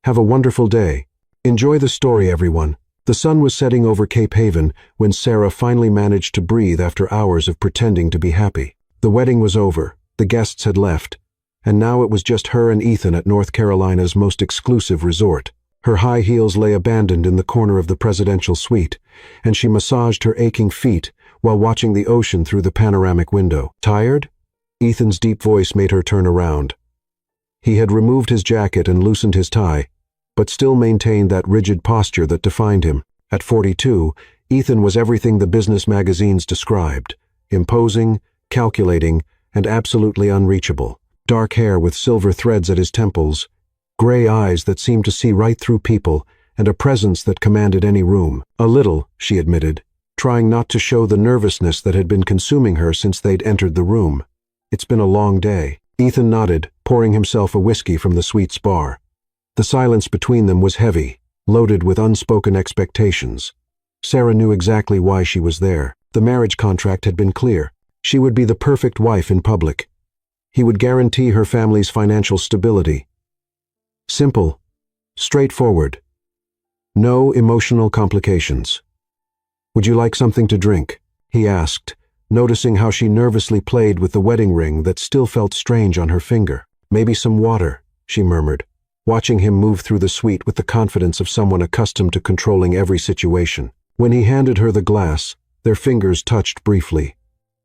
Have a wonderful day. Enjoy the story, everyone. The sun was setting over Cape Haven when Sarah finally managed to breathe after hours of pretending to be happy. The wedding was over, the guests had left, and now it was just her and Ethan at North Carolina's most exclusive resort. Her high heels lay abandoned in the corner of the presidential suite, and she massaged her aching feet while watching the ocean through the panoramic window. Tired? Ethan's deep voice made her turn around. He had removed his jacket and loosened his tie, but still maintained that rigid posture that defined him. At 42, Ethan was everything the business magazines described: imposing, calculating, and absolutely unreachable. Dark hair with silver threads at his temples, gray eyes that seemed to see right through people, and a presence that commanded any room. A little, she admitted, trying not to show the nervousness that had been consuming her since they'd entered the room. It's been a long day. Ethan nodded, pouring himself a whiskey from the suite's bar. The silence between them was heavy, loaded with unspoken expectations. Sarah knew exactly why she was there. The marriage contract had been clear. She would be the perfect wife in public. He would guarantee her family's financial stability. Simple, straightforward. No emotional complications. Would you like something to drink? He asked, noticing how she nervously played with the wedding ring that still felt strange on her finger. Maybe some water, she murmured, watching him move through the suite with the confidence of someone accustomed to controlling every situation. When he handed her the glass, their fingers touched briefly.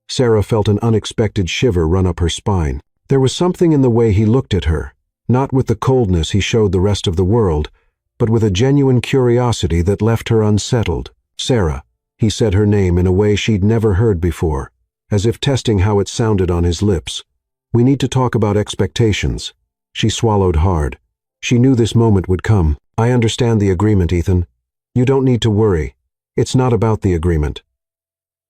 Sarah felt an unexpected shiver run up her spine. There was something in the way he looked at her, not with the coldness he showed the rest of the world, but with a genuine curiosity that left her unsettled. Sarah, he said her name in a way she'd never heard before, as if testing how it sounded on his lips. We need to talk about expectations. She swallowed hard. She knew this moment would come. I understand the agreement, Ethan. You don't need to worry. It's not about the agreement.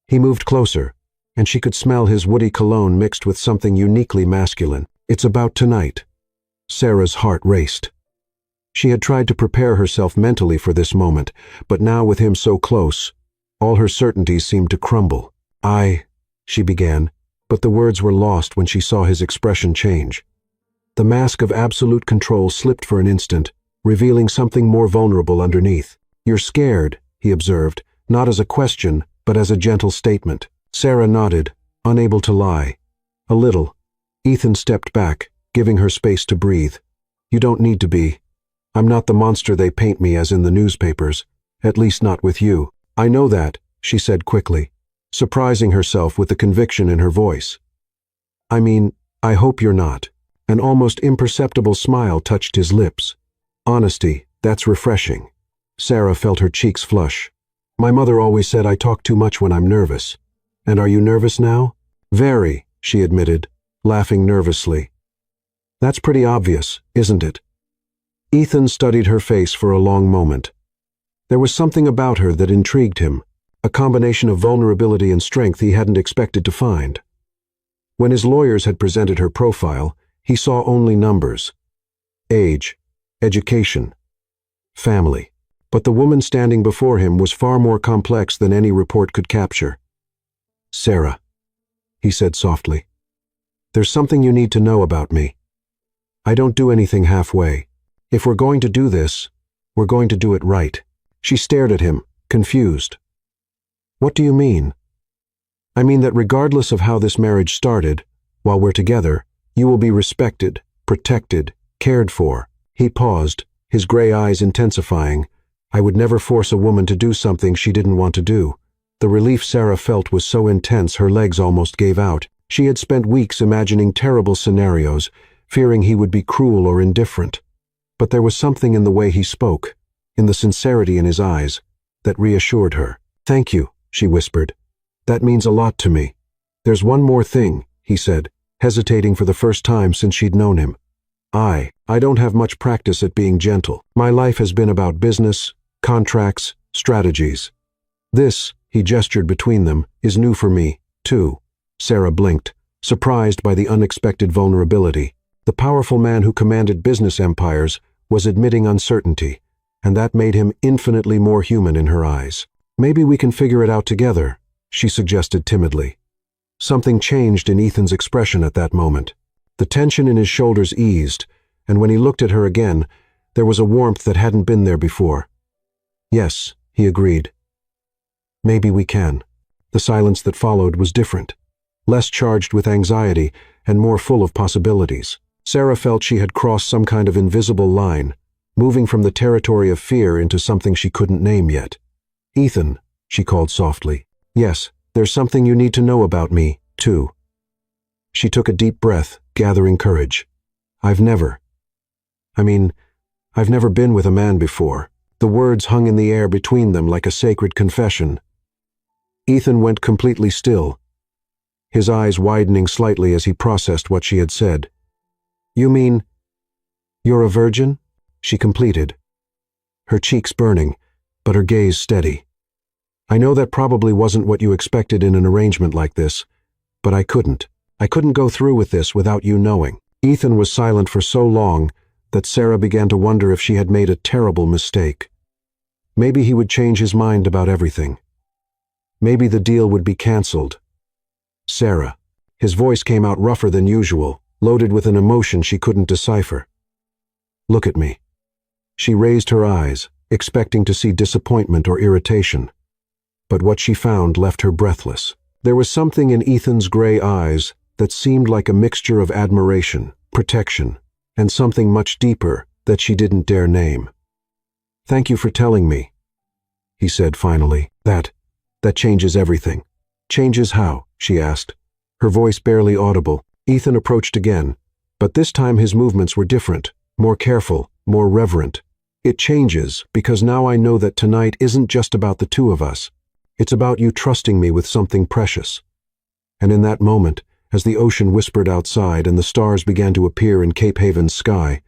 He moved closer, and she could smell his woody cologne mixed with something uniquely masculine. It's about tonight. Sarah's heart raced. She had tried to prepare herself mentally for this moment, but now with him so close, all her certainties seemed to crumble. She began, but the words were lost when she saw his expression change. The mask of absolute control slipped for an instant, revealing something more vulnerable underneath. You're scared, he observed, not as a question, but as a gentle statement. Sarah nodded, unable to lie. A little. Ethan stepped back, giving her space to breathe. You don't need to be. I'm not the monster they paint me as in the newspapers, at least not with you. I know that, she said quickly, surprising herself with the conviction in her voice. I mean, I hope you're not. An almost imperceptible smile touched his lips. Honesty, that's refreshing. Sarah felt her cheeks flush. My mother always said I talk too much when I'm nervous. And are you nervous now? Very, she admitted, laughing nervously. That's pretty obvious, isn't it? Ethan studied her face for a long moment. There was something about her that intrigued him, a combination of vulnerability and strength he hadn't expected to find. When his lawyers had presented her profile, he saw only numbers: age, education, family. But the woman standing before him was far more complex than any report could capture. Sarah, he said softly, there's something you need to know about me. I don't do anything halfway. If we're going to do this, we're going to do it right. She stared at him, confused. What do you mean? I mean that regardless of how this marriage started, while we're together, you will be respected, protected, cared for. He paused, his gray eyes intensifying. I would never force a woman to do something she didn't want to do. The relief Sarah felt was so intense her legs almost gave out. She had spent weeks imagining terrible scenarios, fearing he would be cruel or indifferent. But there was something in the way he spoke, in the sincerity in his eyes, that reassured her. Thank you, she whispered. That means a lot to me. There's one more thing, he said, hesitating for the first time since she'd known him. I don't have much practice at being gentle. My life has been about business, contracts, strategies. This, he gestured between them, is new for me, too. Sarah blinked, surprised by the unexpected vulnerability. The powerful man who commanded business empires was admitting uncertainty, and that made him infinitely more human in her eyes. Maybe we can figure it out together, she suggested timidly. Something changed in Ethan's expression at that moment. The tension in his shoulders eased, and when he looked at her again, There was a warmth that hadn't been there before. "Yes," he agreed. "Maybe we can." The silence that followed was different, less charged with anxiety and more full of possibilities. Sarah felt she had crossed some kind of invisible line, moving from the territory of fear into something she couldn't name yet. "Ethan," she called softly. "Yes, there's something you need to know about me, too." She took a deep breath, gathering courage. I've never been with a man before." The words hung in the air between them like a sacred confession. Ethan went completely still, his eyes widening slightly as he processed what she had said. "You mean, you're a virgin?" she completed, her cheeks burning, but her gaze steady. "I know that probably wasn't what you expected in an arrangement like this, but I couldn't go through with this without you knowing." Ethan was silent for so long that Sarah began to wonder if she had made a terrible mistake. Maybe he would change his mind about everything. Maybe the deal would be cancelled. "Sarah." His voice came out rougher than usual, loaded with an emotion she couldn't decipher. "Look at me." She raised her eyes, expecting to see disappointment or irritation. But what she found left her breathless. There was something in Ethan's gray eyes that seemed like a mixture of admiration, protection, and something much deeper that she didn't dare name. "Thank you for telling me," he said finally. That changes everything." "Changes how?" she asked, her voice barely audible. Ethan approached again, but this time his movements were different, more careful, more reverent. "It changes because now I know that tonight isn't just about the two of us. It's about you trusting me with something precious." And in that moment, as the ocean whispered outside and the stars began to appear in Cape Haven's sky,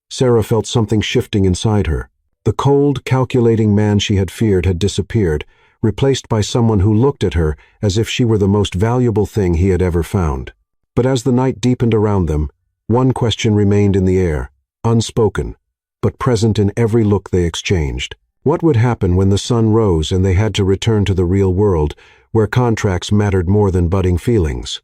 Sarah felt something shifting inside her. The cold, calculating man she had feared had disappeared, replaced by someone who looked at her as if she were the most valuable thing he had ever found. But as the night deepened around them, one question remained in the air, unspoken, but present in every look they exchanged. What would happen when the sun rose and they had to return to the real world, where contracts mattered more than budding feelings?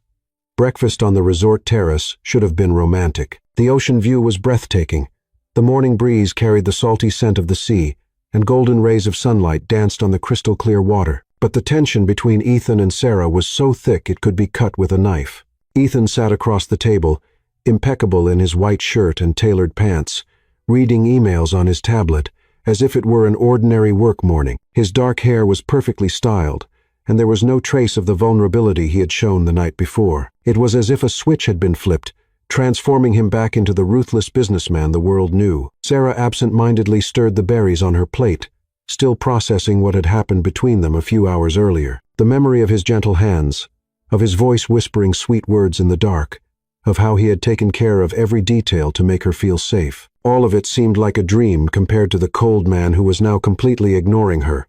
Breakfast on the resort terrace should have been romantic. The ocean view was breathtaking. The morning breeze carried the salty scent of the sea, and golden rays of sunlight danced on the crystal-clear water. But the tension between Ethan and Sarah was so thick it could be cut with a knife. Ethan sat across the table, impeccable in his white shirt and tailored pants, reading emails on his tablet, as if it were an ordinary work morning. His dark hair was perfectly styled, and there was no trace of the vulnerability he had shown the night before. It was as if a switch had been flipped, transforming him back into the ruthless businessman the world knew. Sarah absent-mindedly stirred the berries on her plate, still processing what had happened between them a few hours earlier. The memory of his gentle hands, of his voice whispering sweet words in the dark, of how he had taken care of every detail to make her feel safe. All of it seemed like a dream compared to the cold man who was now completely ignoring her.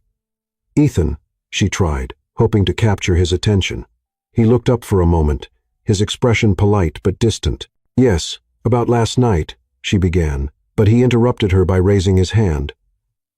"Ethan," she tried, hoping to capture his attention. He looked up for a moment, his expression polite but distant. "Yes, about last night," she began, but he interrupted her by raising his hand.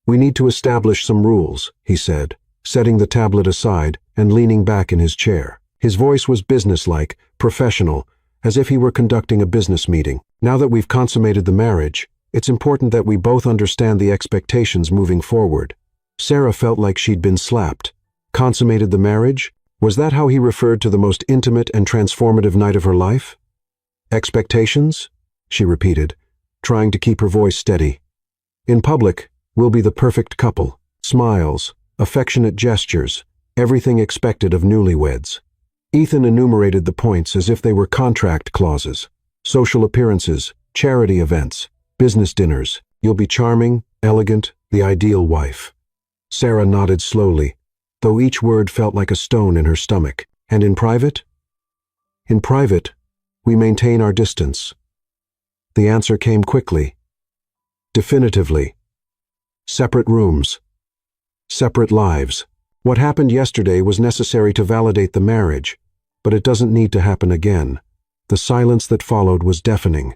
"We need to establish some rules," he said, setting the tablet aside and leaning back in his chair. His voice was businesslike, professional, as if he were conducting a business meeting. "Now that we've consummated the marriage, it's important that we both understand the expectations moving forward." Sarah felt like she'd been slapped. Consummated the marriage? Was that how he referred to the most intimate and transformative night of her life? "Expectations?" she repeated, trying to keep her voice steady. "In public, we'll be the perfect couple. Smiles, affectionate gestures, everything expected of newlyweds." Ethan enumerated the points as if they were contract clauses. Social appearances, charity events, business dinners. "You'll be charming, elegant, the ideal wife." Sarah nodded slowly, though each word felt like a stone in her stomach. "And in private?" "In private, we maintain our distance." The answer came quickly, definitively. Separate rooms. Separate lives. What happened yesterday was necessary to validate the marriage, but it doesn't need to happen again. The silence that followed was deafening.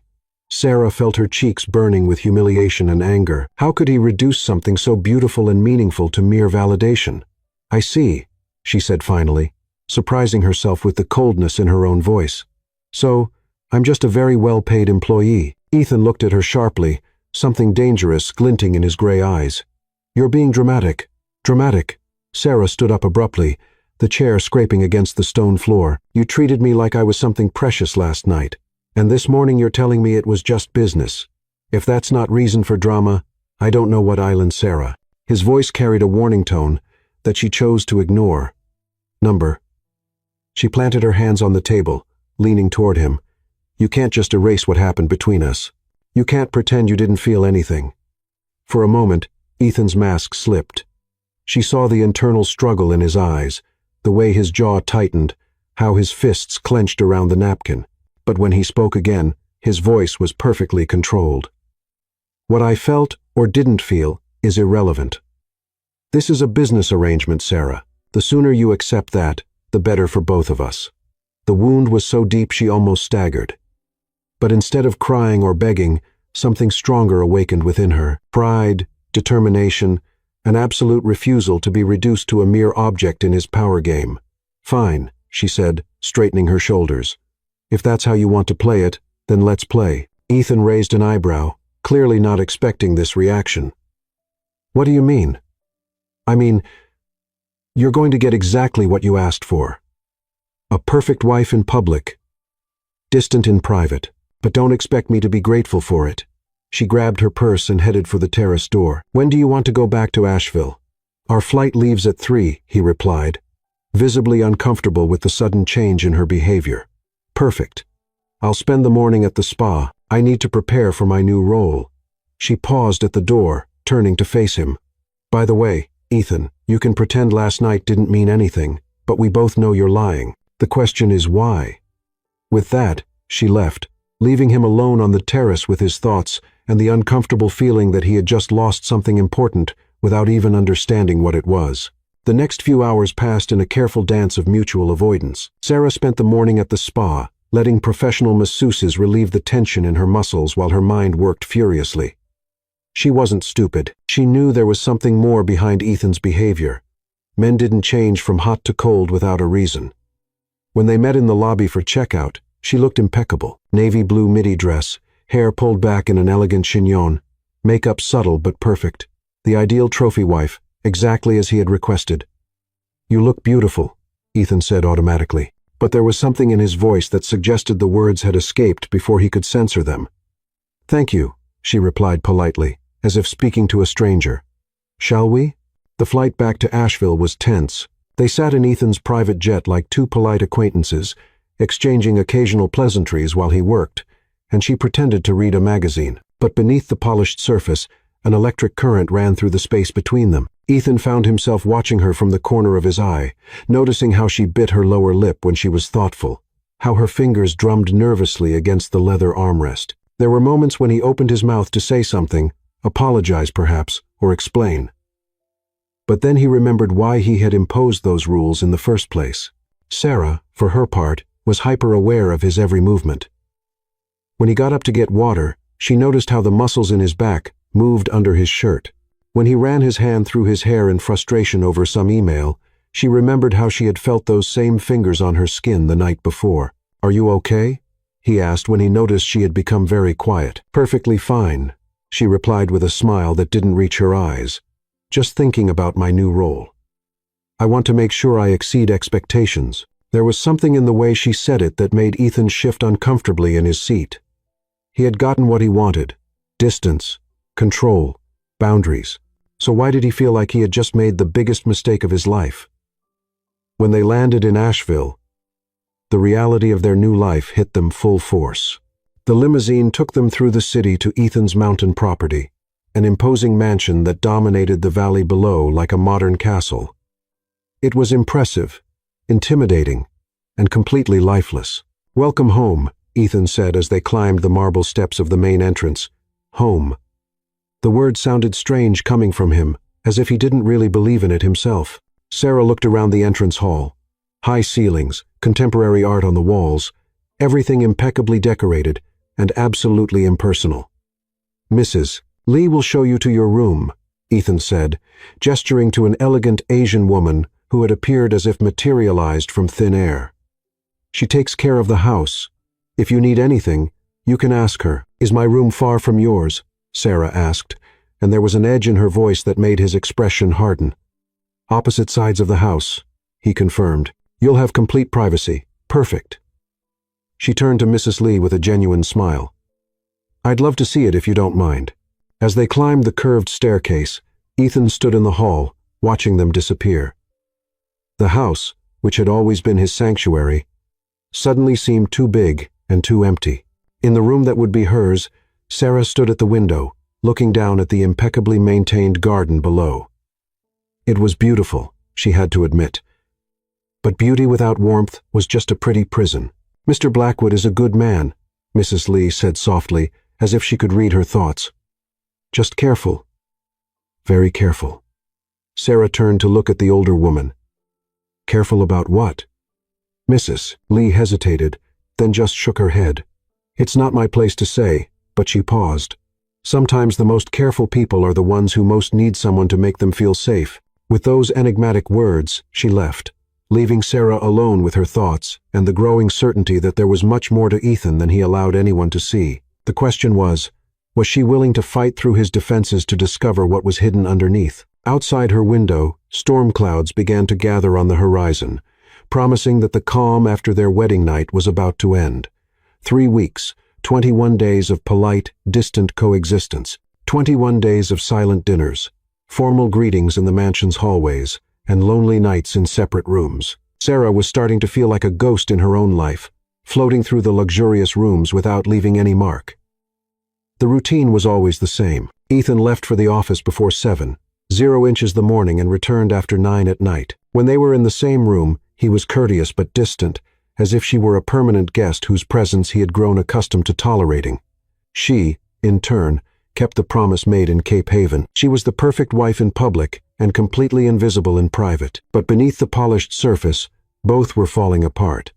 Sarah felt her cheeks burning with humiliation and anger. How could he reduce something so beautiful and meaningful to mere validation? "I see," she said finally, surprising herself with the coldness in her own voice. "So, I'm just a very well-paid employee." Ethan looked at her sharply, something dangerous glinting in his gray eyes. "You're being dramatic." "Dramatic?" Sarah stood up abruptly, the chair scraping against the stone floor. "You treated me like I was something precious last night, and this morning you're telling me it was just business. If that's not reason for drama, I don't know what island." Sarah. His voice carried a warning tone that she chose to ignore. "Number." She planted her hands on the table, leaning toward him. "You can't just erase what happened between us. You can't pretend you didn't feel anything." For a moment, Ethan's mask slipped. She saw the internal struggle in his eyes, the way his jaw tightened, how his fists clenched around the napkin. But when he spoke again, his voice was perfectly controlled. "What I felt or didn't feel is irrelevant. This is a business arrangement, Sarah. The sooner you accept that, the better for both of us." The wound was so deep she almost staggered. But instead of crying or begging, something stronger awakened within her. Pride, determination, an absolute refusal to be reduced to a mere object in his power game. "Fine," she said, straightening her shoulders. "If that's how you want to play it, then let's play." Ethan raised an eyebrow, clearly not expecting this reaction. "What do you mean?" "I mean, you're going to get exactly what you asked for. A perfect wife in public, distant in private, but don't expect me to be grateful for it." She grabbed her purse and headed for the terrace door. "When do you want to go back to Asheville?" "Our flight leaves at 3, he replied, visibly uncomfortable with the sudden change in her behavior. "Perfect. I'll spend the morning at the spa. I need to prepare for my new role." She paused at the door, turning to face him. "By the way, Ethan, you can pretend last night didn't mean anything, but we both know you're lying. The question is why?" With that, she left, leaving him alone on the terrace with his thoughts and the uncomfortable feeling that he had just lost something important without even understanding what it was. The next few hours passed in a careful dance of mutual avoidance. Sarah spent the morning at the spa, letting professional masseuses relieve the tension in her muscles while her mind worked furiously. She wasn't stupid. She knew there was something more behind Ethan's behavior. Men didn't change from hot to cold without a reason. When they met in the lobby for checkout, she looked impeccable. Navy blue midi dress, hair pulled back in an elegant chignon, makeup subtle but perfect. The ideal trophy wife, exactly as he had requested. "You look beautiful," Ethan said automatically, but there was something in his voice that suggested the words had escaped before he could censor them. "Thank you," she replied politely, as if speaking to a stranger. "Shall we?" The flight back to Asheville was tense. They sat in Ethan's private jet like two polite acquaintances, exchanging occasional pleasantries while he worked, and she pretended to read a magazine. But beneath the polished surface, an electric current ran through the space between them. Ethan found himself watching her from the corner of his eye, noticing how she bit her lower lip when she was thoughtful, how her fingers drummed nervously against the leather armrest. There were moments when he opened his mouth to say something, apologize perhaps, or explain. But then he remembered why he had imposed those rules in the first place. Sarah, for her part, was hyper-aware of his every movement. When he got up to get water, she noticed how the muscles in his back moved under his shirt. When he ran his hand through his hair in frustration over some email, she remembered how she had felt those same fingers on her skin the night before. "Are you okay?" he asked when he noticed she had become very quiet. "Perfectly fine," she replied with a smile that didn't reach her eyes. "Just thinking about my new role. I want to make sure I exceed expectations." There was something in the way she said it that made Ethan shift uncomfortably in his seat. He had gotten what he wanted: distance, control, boundaries. So why did he feel like he had just made the biggest mistake of his life? When they landed in Asheville, the reality of their new life hit them full force. The limousine took them through the city to Ethan's mountain property, an imposing mansion that dominated the valley below like a modern castle. It was impressive, intimidating, and completely lifeless. "Welcome home," Ethan said as they climbed the marble steps of the main entrance. Home. The word sounded strange coming from him, as if he didn't really believe in it himself. Sarah looked around the entrance hall. High ceilings, contemporary art on the walls, everything impeccably decorated and absolutely impersonal. "Mrs. Lee will show you to your room," Ethan said, gesturing to an elegant Asian woman who had appeared as if materialized from thin air. "She takes care of the house. If you need anything, you can ask her." "Is my room far from yours?" Ethan asked. "No, it's Sarah asked, and there was an edge in her voice that made his expression harden. Opposite sides of the house, he confirmed. You'll have complete privacy. Perfect. She turned to Mrs. Lee with a genuine smile. I'd love to see it if you don't mind. As they climbed the curved staircase, Ethan stood in the hall, watching them disappear. The house, which had always been his sanctuary, suddenly seemed too big and too empty. In the room that would be hers, Sarah stood at the window, looking down at the impeccably maintained garden below. It was beautiful, she had to admit. But beauty without warmth was just a pretty prison. Mr. Blackwood is a good man, Mrs. Lee said softly, as if she could read her thoughts. Just careful. Very careful. Sarah turned to look at the older woman. Careful about what? Mrs. Lee hesitated, then just shook her head. It's not my place to say, but she paused. Sometimes the most careful people are the ones who most need someone to make them feel safe. With those enigmatic words, she left, leaving Sarah alone with her thoughts and the growing certainty that there was much more to Ethan than he allowed anyone to see. The question was she willing to fight through his defenses to discover what was hidden underneath? Outside her window, storm clouds began to gather on the horizon, promising that the calm after their wedding night was about to end. 3 weeks, 21 days of polite, distant coexistence, 21 days of silent dinners, formal greetings in the mansion's hallways, and lonely nights in separate rooms. Sarah was starting to feel like a ghost in her own life, floating through the luxurious rooms without leaving any mark. The routine was always the same. Ethan left for the office before 7, 0 inches the morning, and returned after 9 at night. When they were in the same room, he was courteous but distant, as if she were a permanent guest whose presence he had grown accustomed to tolerating. She, in turn, kept the promise made in Cape Haven. She was the perfect wife in public and completely invisible in private. But beneath the polished surface, both were falling apart.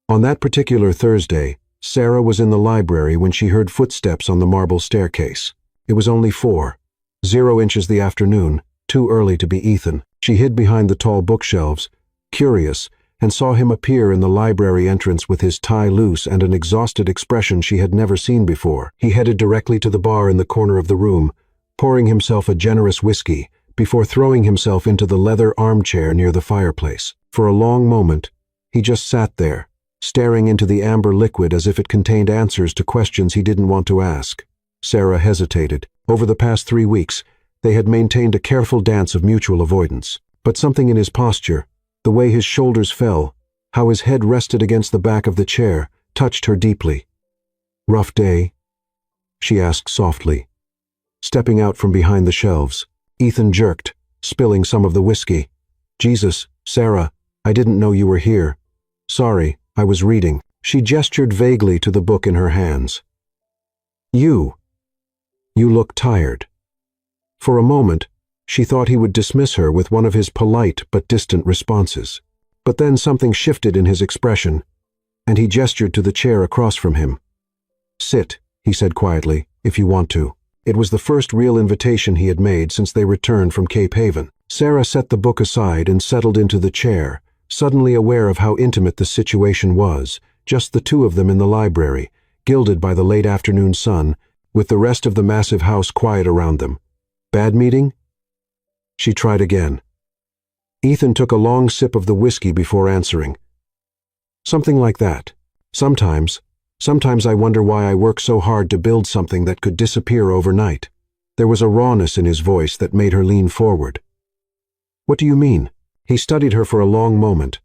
On that particular Thursday, Sarah was in the library when she heard footsteps on the marble staircase. It was only 4, 0 inches the afternoon, too early to be Ethan. She hid behind the tall bookshelves, curious, and saw him appear in the library entrance with his tie loose and an exhausted expression she had never seen before. He headed directly to the bar in the corner of the room, pouring himself a generous whiskey, before throwing himself into the leather armchair near the fireplace. For a long moment, he just sat there, staring into the amber liquid as if it contained answers to questions he didn't want to ask. Sarah hesitated. Over the past 3 weeks, they had maintained a careful dance of mutual avoidance. But something in his posture, the way his shoulders fell, how his head rested against the back of the chair, touched her deeply. Rough day? She asked softly. Stepping out from behind the shelves, Ethan jerked, spilling some of the whiskey. Jesus, Sarah, I didn't know you were here. Sorry, I was reading. She gestured vaguely to the book in her hands. You look tired. For a moment, she thought he would dismiss her with one of his polite but distant responses. But then something shifted in his expression, and he gestured to the chair across from him. Sit, he said quietly, if you want to. It was the first real invitation he had made since they returned from Cape Haven. Sarah set the book aside and settled into the chair, suddenly aware of how intimate the situation was, just the two of them in the library, gilded by the late afternoon sun, with the rest of the massive house quiet around them. Bad meeting? She tried again. Ethan took a long sip of the whiskey before answering. Something like that. Sometimes I wonder why I work so hard to build something that could disappear overnight. There was a rawness in his voice that made her lean forward. What do you mean? He studied her for a long moment,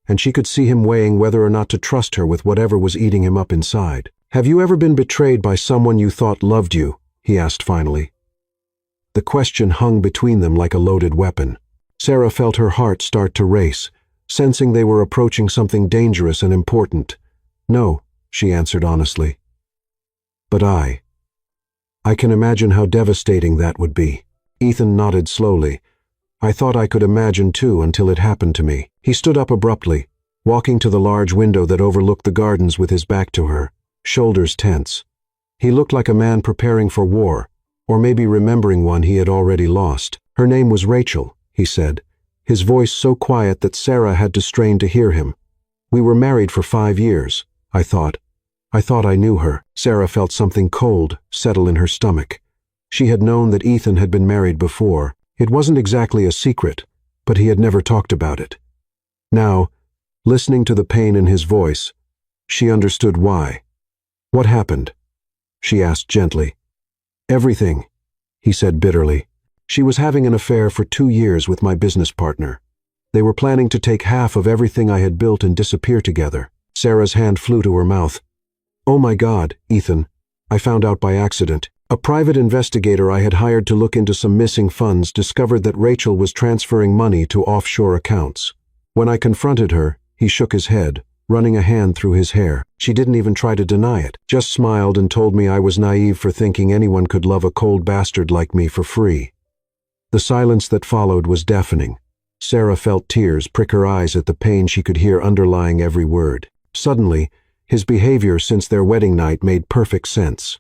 and she could see him weighing whether or not to trust her with whatever was eating him up inside. Have you ever been betrayed by someone you thought loved you? He asked finally. The question hung between them like a loaded weapon. Sarah felt her heart start to race, sensing they were approaching something dangerous and important. No, she answered honestly. But I can imagine how devastating that would be. Ethan nodded slowly. I thought I could imagine too until it happened to me. He stood up abruptly, walking to the large window that overlooked the gardens with his back to her, shoulders tense. He looked like a man preparing for war, or maybe remembering one he had already lost. Her name was Rachel, he said, his voice so quiet that Sarah had to strain to hear him. We were married for 5 years, I thought. I thought I knew her. Sarah felt something cold settle in her stomach. She had known that Ethan had been married before. It wasn't exactly a secret, but he had never talked about it. Now, listening to the pain in his voice, she understood why. "What happened?" she asked gently. "Everything," he said bitterly. "She was having an affair for 2 years with my business partner. They were planning to take half of everything I had built and disappear together." Sarah's hand flew to her mouth. "Oh my God, Ethan, I found out by accident. A private investigator I had hired to look into some missing funds discovered that Rachel was transferring money to offshore accounts. When I confronted her, he shook his head, running a hand through his hair. She didn't even try to deny it, just smiled and told me I was naive for thinking anyone could love a cold bastard like me for free." The silence that followed was deafening. Sarah felt tears prick her eyes at the pain she could hear underlying every word. Suddenly, his behavior since their wedding night made perfect sense.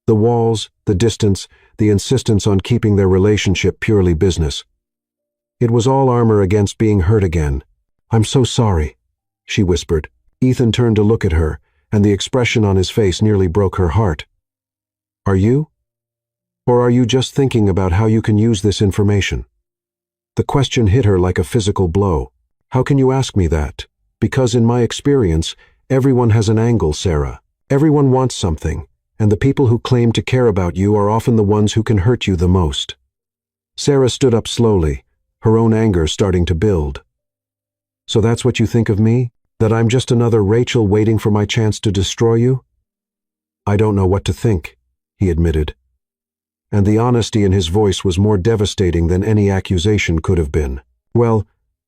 The walls, the distance, the insistence on keeping their relationship purely business. It was all armor against being hurt again. "I'm so sorry," she whispered. Ethan turned to look at her, and the expression on his face nearly broke her heart. "Are you? Or are you just thinking about how you can use this information?" The question hit her like a physical blow. "How can you ask me that?" "Because in my experience, everyone has an angle, Sarah. Everyone wants something, and the people who claim to care about you are often the ones who can hurt you the most." Sarah stood up slowly, her own anger starting to build. "So that's what you think of me? That I'm just another Rachel waiting for my chance to destroy you?" "I don't know what to think," he admitted. And the honesty in his voice was more devastating than any accusation could have been. "Well,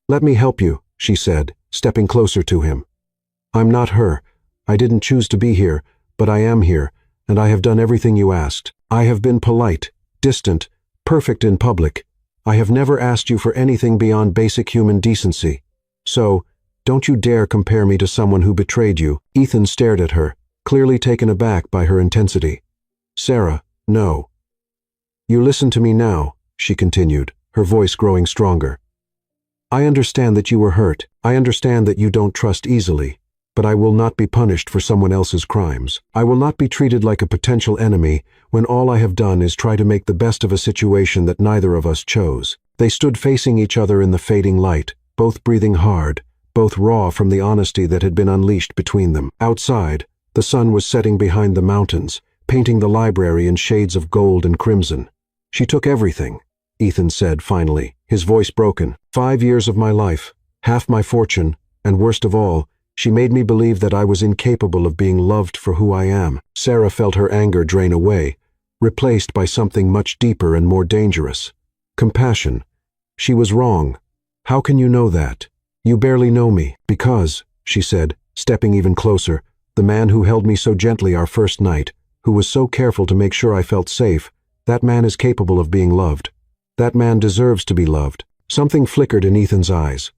let me help you," she said, stepping closer to him. "I'm not her. I didn't choose to be here, but I am here, and I have done everything you asked. I have been polite, distant, perfect in public. I have never asked you for anything beyond basic human decency. So, don't you dare compare me to someone who betrayed you." Ethan stared at her, clearly taken aback by her intensity. "Sarah, no." "You listen to me now," she continued, her voice growing stronger. "I understand that you were hurt. I understand that you don't trust easily. But I will not be punished for someone else's crimes. I will not be treated like a potential enemy when all I have done is try to make the best of a situation that neither of us chose." They stood facing each other in the fading light, both breathing hard, both raw from the honesty that had been unleashed between them. Outside, the sun was setting behind the mountains, painting the library in shades of gold and crimson. "She took everything," Ethan said finally, his voice broken. 5 years of my life, half my fortune, and worst of all, she made me believe that I was incapable of being loved for who I am." Sarah felt her anger drain away, replaced by something much deeper and more dangerous. Compassion. "She was wrong. How can you know that? You barely know me." "Because," she said, stepping even closer, "the man who held me so gently our first night, who was so careful to make sure I felt safe, that man is capable of being loved. That man deserves to be loved." Something flickered in Ethan's eyes.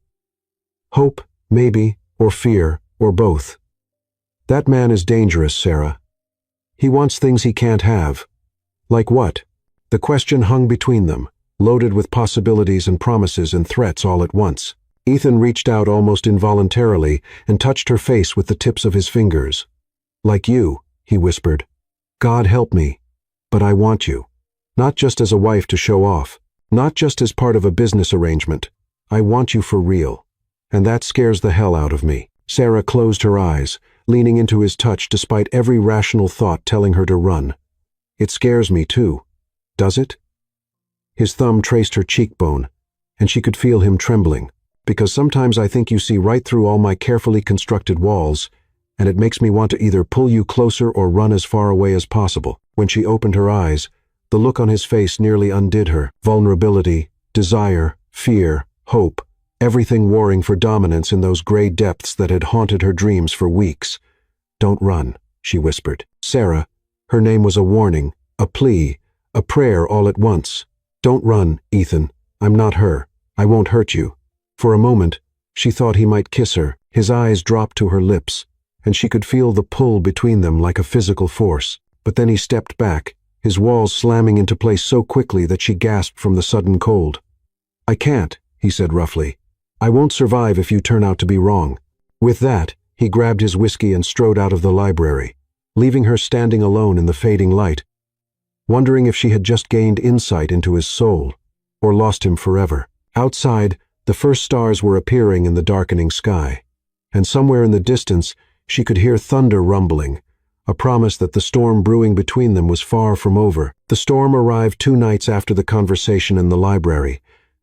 "Hope, maybe, or fear, or both. That man is dangerous, Sarah. He wants things he can't have." "Like what?" The question hung between them, loaded with possibilities and promises and threats all at once. Ethan reached out almost involuntarily and touched her face with the tips of his fingers. "Like you," he whispered. "God help me, but I want you. Not just as a wife to show off, not just as part of a business arrangement. I want you for real. And that scares the hell out of me." Sarah closed her eyes, leaning into his touch despite every rational thought telling her to run. "It scares me too. Does it?" His thumb traced her cheekbone, and she could feel him trembling. "Because sometimes I think you see right through all my carefully constructed walls, and it makes me want to either pull you closer or run as far away as possible." When she opened her eyes, the look on his face nearly undid her. Vulnerability, desire, fear, hope, everything warring for dominance in those gray depths that had haunted her dreams for weeks. "Don't run," she whispered. "Sarah," her name was a warning, a plea, a prayer all at once. "Don't run, Ethan. I'm not her. I won't hurt you." For a moment, she thought he might kiss her. His eyes dropped to her lips, and she could feel the pull between them like a physical force. But then he stepped back, his walls slamming into place so quickly that she gasped from the sudden cold. "I can't," he said roughly. "I won't survive if you turn out to be wrong." With that, he grabbed his whiskey and strode out of the library, leaving her standing alone in the fading light. wondering if she had just gained insight into his soul, or lost him forever. Outside, the first stars were appearing in the darkening sky, and somewhere in the distance she could hear thunder rumbling, a promise that the storm brewing between them was far from over. The storm arrived 2 nights after the conversation in the library,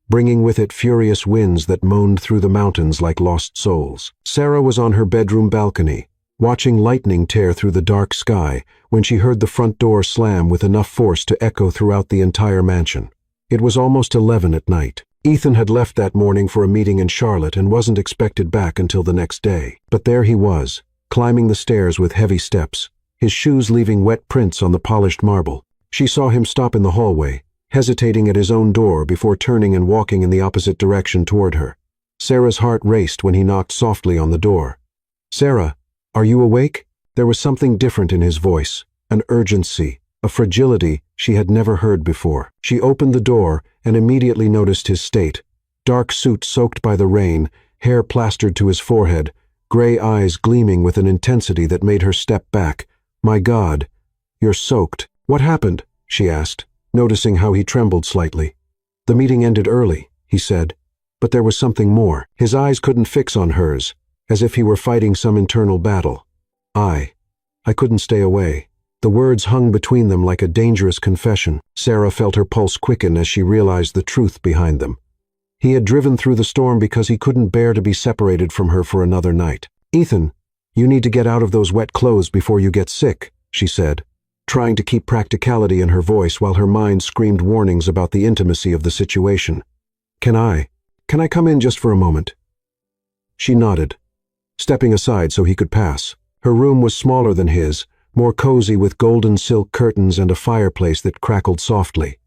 bringing with it furious winds that moaned through the mountains like lost souls. Sarah was on her bedroom balcony, watching lightning tear through the dark sky, when she heard the front door slam with enough force to echo throughout the entire mansion. It was almost 11 at night. Ethan had left that morning for a meeting in Charlotte and wasn't expected back until the next day. But there he was, climbing the stairs with heavy steps, his shoes leaving wet prints on the polished marble. She saw him stop in the hallway, hesitating at his own door before turning and walking in the opposite direction toward her. Sarah's heart raced when he knocked softly on the door. "Sarah, are you awake?" There was something different in his voice, an urgency, a fragility she had never heard before. She opened the door and immediately noticed his state. Dark suit soaked by the rain, hair plastered to his forehead, gray eyes gleaming with an intensity that made her step back. "My God, you're soaked." "What happened?" she asked, noticing how he trembled slightly. "The meeting ended early," he said, but there was something more. His eyes couldn't fix on hers, as if he were fighting some internal battle. I couldn't stay away." The words hung between them like a dangerous confession. Sarah felt her pulse quicken as she realized the truth behind them. He had driven through the storm because he couldn't bear to be separated from her for another night. "Ethan, you need to get out of those wet clothes before you get sick," she said, trying to keep practicality in her voice while her mind screamed warnings about the intimacy of the situation. Can I come in just for a moment?" She nodded, stepping aside so he could pass. Her room was smaller than his, more cozy with golden silk curtains and a fireplace that crackled softly.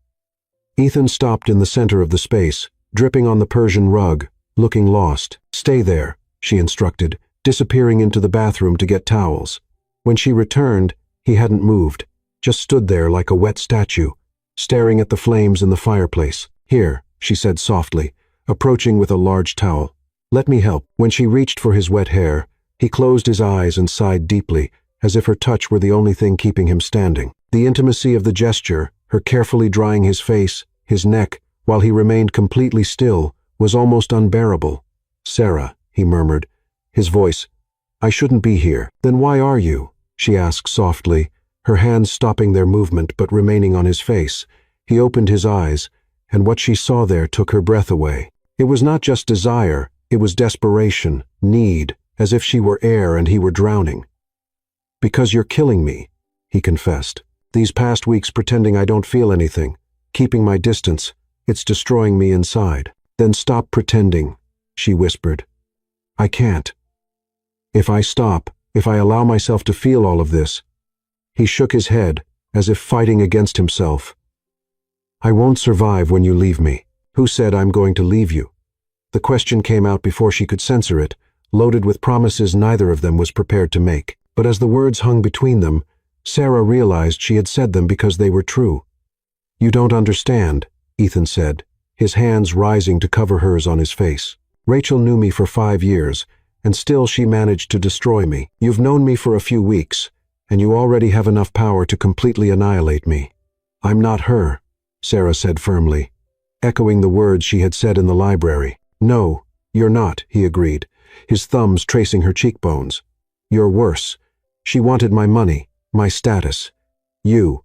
Ethan stopped in the center of the space, dripping on the Persian rug, looking lost. "Stay there," she instructed, disappearing into the bathroom to get towels. When she returned, he hadn't moved, just stood there like a wet statue, staring at the flames in the fireplace. "Here," she said softly, approaching with a large towel. "Let me help." When she reached for his wet hair, he closed his eyes and sighed deeply, as if her touch were the only thing keeping him standing. The intimacy of the gesture, her carefully drying his face, his neck, while he remained completely still, was almost unbearable. "Sarah," he murmured, his voice, "I shouldn't be here." "Then why are you?" she asked softly, her hands stopping their movement but remaining on his face. He opened his eyes, and what she saw there took her breath away. It was not just desire, it was desperation, need, as if she were air and he were drowning. "Because you're killing me," he confessed. "These past weeks pretending I don't feel anything, keeping my distance, it's destroying me inside." "Then stop pretending," she whispered. "I can't. If I stop, if I allow myself to feel all of this." He shook his head, as if fighting against himself. "I won't survive when you leave me." "Who said I'm going to leave you?" The question came out before she could censor it, loaded with promises neither of them was prepared to make. But as the words hung between them, Sarah realized she had said them because they were true. "You don't understand," Ethan said, his hands rising to cover hers on his face. "Rachel knew me for 5 years, and still she managed to destroy me. You've known me for a few weeks, and you already have enough power to completely annihilate me." "I'm not her," Sarah said firmly, echoing the words she had said in the library. "No, you're not," he agreed, his thumbs tracing her cheekbones. "You're worse. She wanted my money, my status. You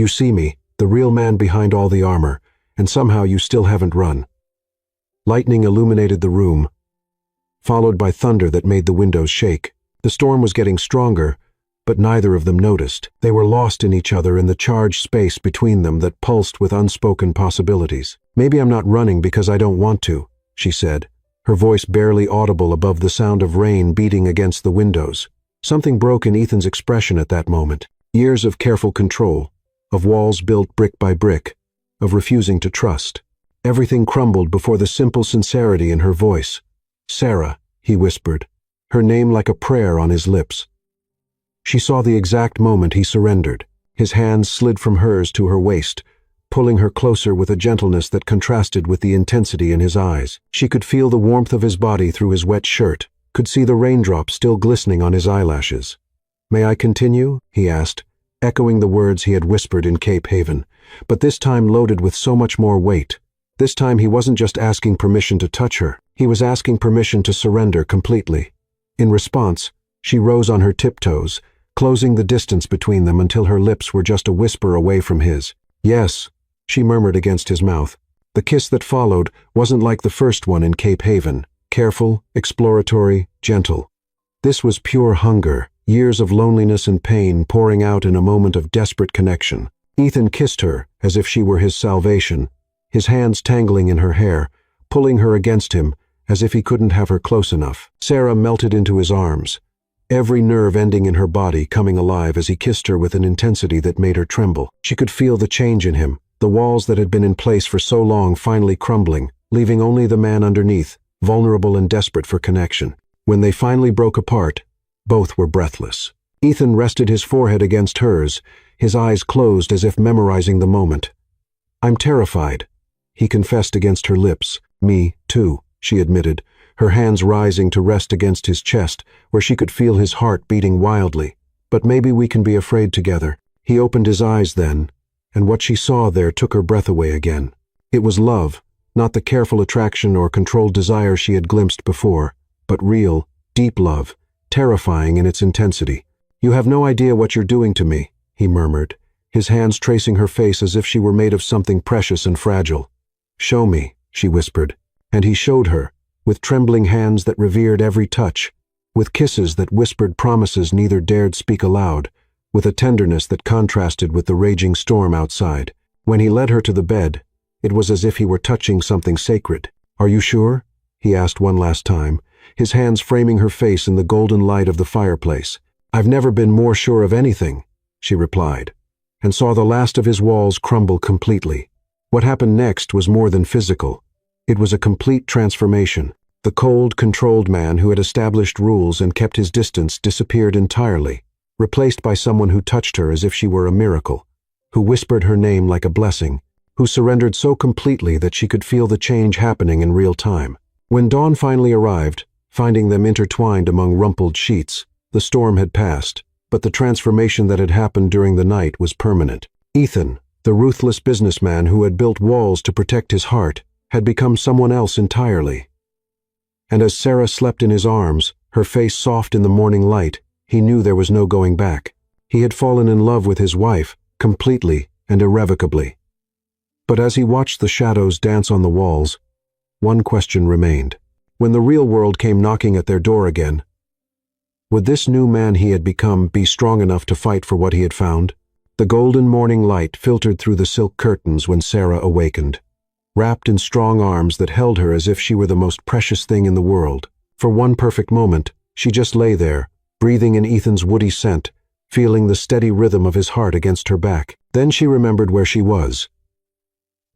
see me, the real man behind all the armor, and somehow you still haven't run." Lightning illuminated the room, followed by thunder that made the windows shake. The storm was getting stronger, but neither of them noticed. They were lost in each other in the charged space between them that pulsed with unspoken possibilities. "Maybe I'm not running because I don't want to," she said, her voice barely audible above the sound of rain beating against the windows. Something broke in Ethan's expression at that moment. Years of careful control, of walls built brick by brick, of refusing to trust. Everything crumbled before the simple sincerity in her voice. "Sarah," he whispered, her name like a prayer on his lips. She saw the exact moment he surrendered. His hands slid from hers to her waist, pulling her closer with a gentleness that contrasted with the intensity in his eyes. She could feel the warmth of his body through his wet shirt, could see the raindrops still glistening on his eyelashes. "May I continue?" he asked, echoing the words he had whispered in Cape Haven, but this time loaded with so much more weight. This time he wasn't just asking permission to touch her, he was asking permission to surrender completely. In response, she rose on her tiptoes, closing the distance between them until her lips were just a whisper away from his. "Yes," she murmured against his mouth. The kiss that followed wasn't like the first one in Cape Haven, careful, exploratory, gentle. This was pure hunger, years of loneliness and pain pouring out in a moment of desperate connection. Ethan kissed her as if she were his salvation, his hands tangling in her hair, pulling her against him as if he couldn't have her close enough. Sarah melted into his arms, every nerve ending in her body coming alive as he kissed her with an intensity that made her tremble. She could feel the change in him, the walls that had been in place for so long finally crumbling, leaving only the man underneath, vulnerable and desperate for connection. When they finally broke apart, both were breathless. Ethan rested his forehead against hers, his eyes closed as if memorizing the moment. "I'm terrified," he confessed against her lips. "Me, too," she admitted, her hands rising to rest against his chest, where she could feel his heart beating wildly. "But maybe we can be afraid together." He opened his eyes then, and what she saw there took her breath away again. It was love, not the careful attraction or controlled desire she had glimpsed before, but real, deep love, terrifying in its intensity. "You have no idea what you're doing to me," he murmured, his hands tracing her face as if she were made of something precious and fragile. "Show me," she whispered, and he showed her, with trembling hands that revered every touch, with kisses that whispered promises neither dared speak aloud, with a tenderness that contrasted with the raging storm outside. When he led her to the bed, it was as if he were touching something sacred. "Are you sure?" he asked one last time, his hands framing her face in the golden light of the fireplace. "I've never been more sure of anything," she replied, and saw the last of his walls crumble completely. What happened next was more than physical. It was a complete transformation. The cold, controlled man who had established rules and kept his distance disappeared entirely, replaced by someone who touched her as if she were a miracle, who whispered her name like a blessing, who surrendered so completely that she could feel the change happening in real time. When dawn finally arrived, finding them intertwined among rumpled sheets, the storm had passed, but the transformation that had happened during the night was permanent. Ethan, the ruthless businessman who had built walls to protect his heart, had become someone else entirely. And as Sarah slept in his arms, her face soft in the morning light, he knew there was no going back. He had fallen in love with his wife, completely and irrevocably. But as he watched the shadows dance on the walls, one question remained. When the real world came knocking at their door again, would this new man he had become be strong enough to fight for what he had found? The golden morning light filtered through the silk curtains when Sarah awakened, wrapped in strong arms that held her as if she were the most precious thing in the world. For one perfect moment, she just lay there, breathing in Ethan's woody scent, feeling the steady rhythm of his heart against her back. Then she remembered where she was.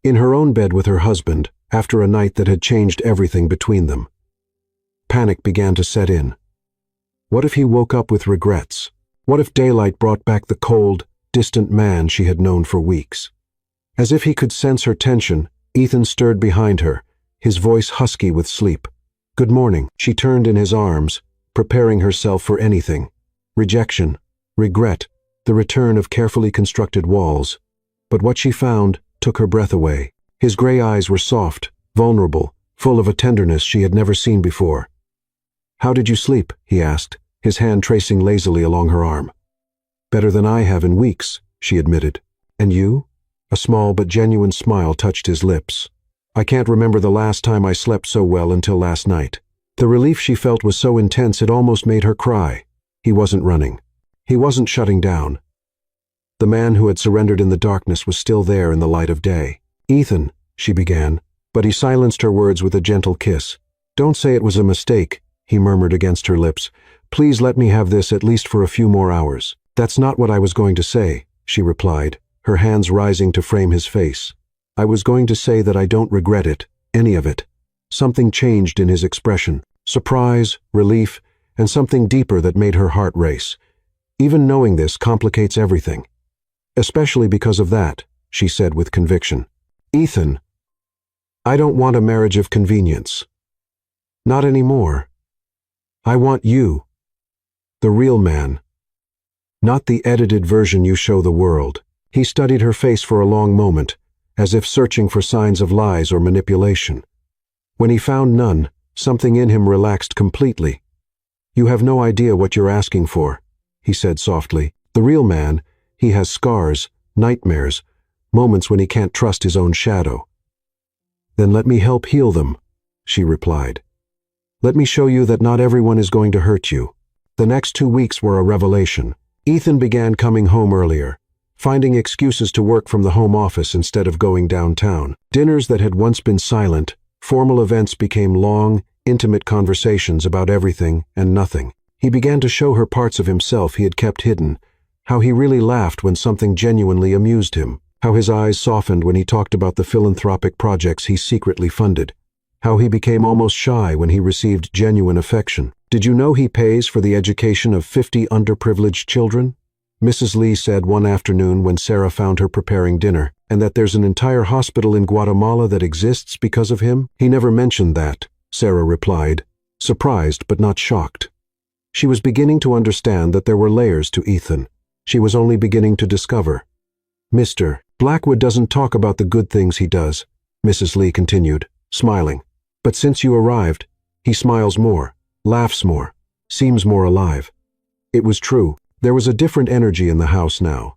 In her own bed with her husband, after a night that had changed everything between them. Panic began to set in. What if he woke up with regrets? What if daylight brought back the cold, distant man she had known for weeks? As if he could sense her tension, Ethan stirred behind her, his voice husky with sleep. "Good morning." She turned in his arms, preparing herself for anything. Rejection, regret, the return of carefully constructed walls. But what she found took her breath away. His gray eyes were soft, vulnerable, full of a tenderness she had never seen before. "How did you sleep?" he asked, his hand tracing lazily along her arm. "Better than I have in weeks," she admitted. "And you?" A small but genuine smile touched his lips. "I can't remember the last time I slept so well until last night." The relief she felt was so intense it almost made her cry. He wasn't running. He wasn't shutting down. The man who had surrendered in the darkness was still there in the light of day. "Ethan," she began, but he silenced her words with a gentle kiss. "Don't say it was a mistake," he murmured against her lips. "Please let me have this at least for a few more hours." "That's not what I was going to say," she replied, her hands rising to frame his face. "I was going to say that I don't regret it, any of it." Something changed in his expression, surprise, relief, and something deeper that made her heart race. "Even knowing this complicates everything. Especially because of that," she said with conviction. "Ethan, I don't want a marriage of convenience. Not anymore. I want you. The real man. Not the edited version you show the world. He studied her face for a long moment, as if searching for signs of lies or manipulation. When he found none, something in him relaxed completely. "You have no idea what you're asking for," he said softly. "The real man, he has scars, nightmares, moments when he can't trust his own shadow." "Then let me help heal them," she replied. "Let me show you that not everyone is going to hurt you." The next 2 weeks were a revelation. Ethan began coming home earlier, finding excuses to work from the home office instead of going downtown. Dinners that had once been silent, formal events became long, intimate conversations about everything and nothing. He began to show her parts of himself he had kept hidden, how he really laughed when something genuinely amused him, how his eyes softened when he talked about the philanthropic projects he secretly funded, how he became almost shy when he received genuine affection. "Did you know he pays for the education of 50 underprivileged children?" Mrs. Lee said one afternoon when Sarah found her preparing dinner, "and that there's an entire hospital in Guatemala that exists because of him?" "He never mentioned that," Sarah replied, surprised but not shocked. She was beginning to understand that there were layers to Ethan. She was only beginning to discover. "Mr. Blackwood doesn't talk about the good things he does," Mrs. Lee continued, smiling. "But since you arrived, he smiles more, laughs more, seems more alive." It was true. There was a different energy in the house now.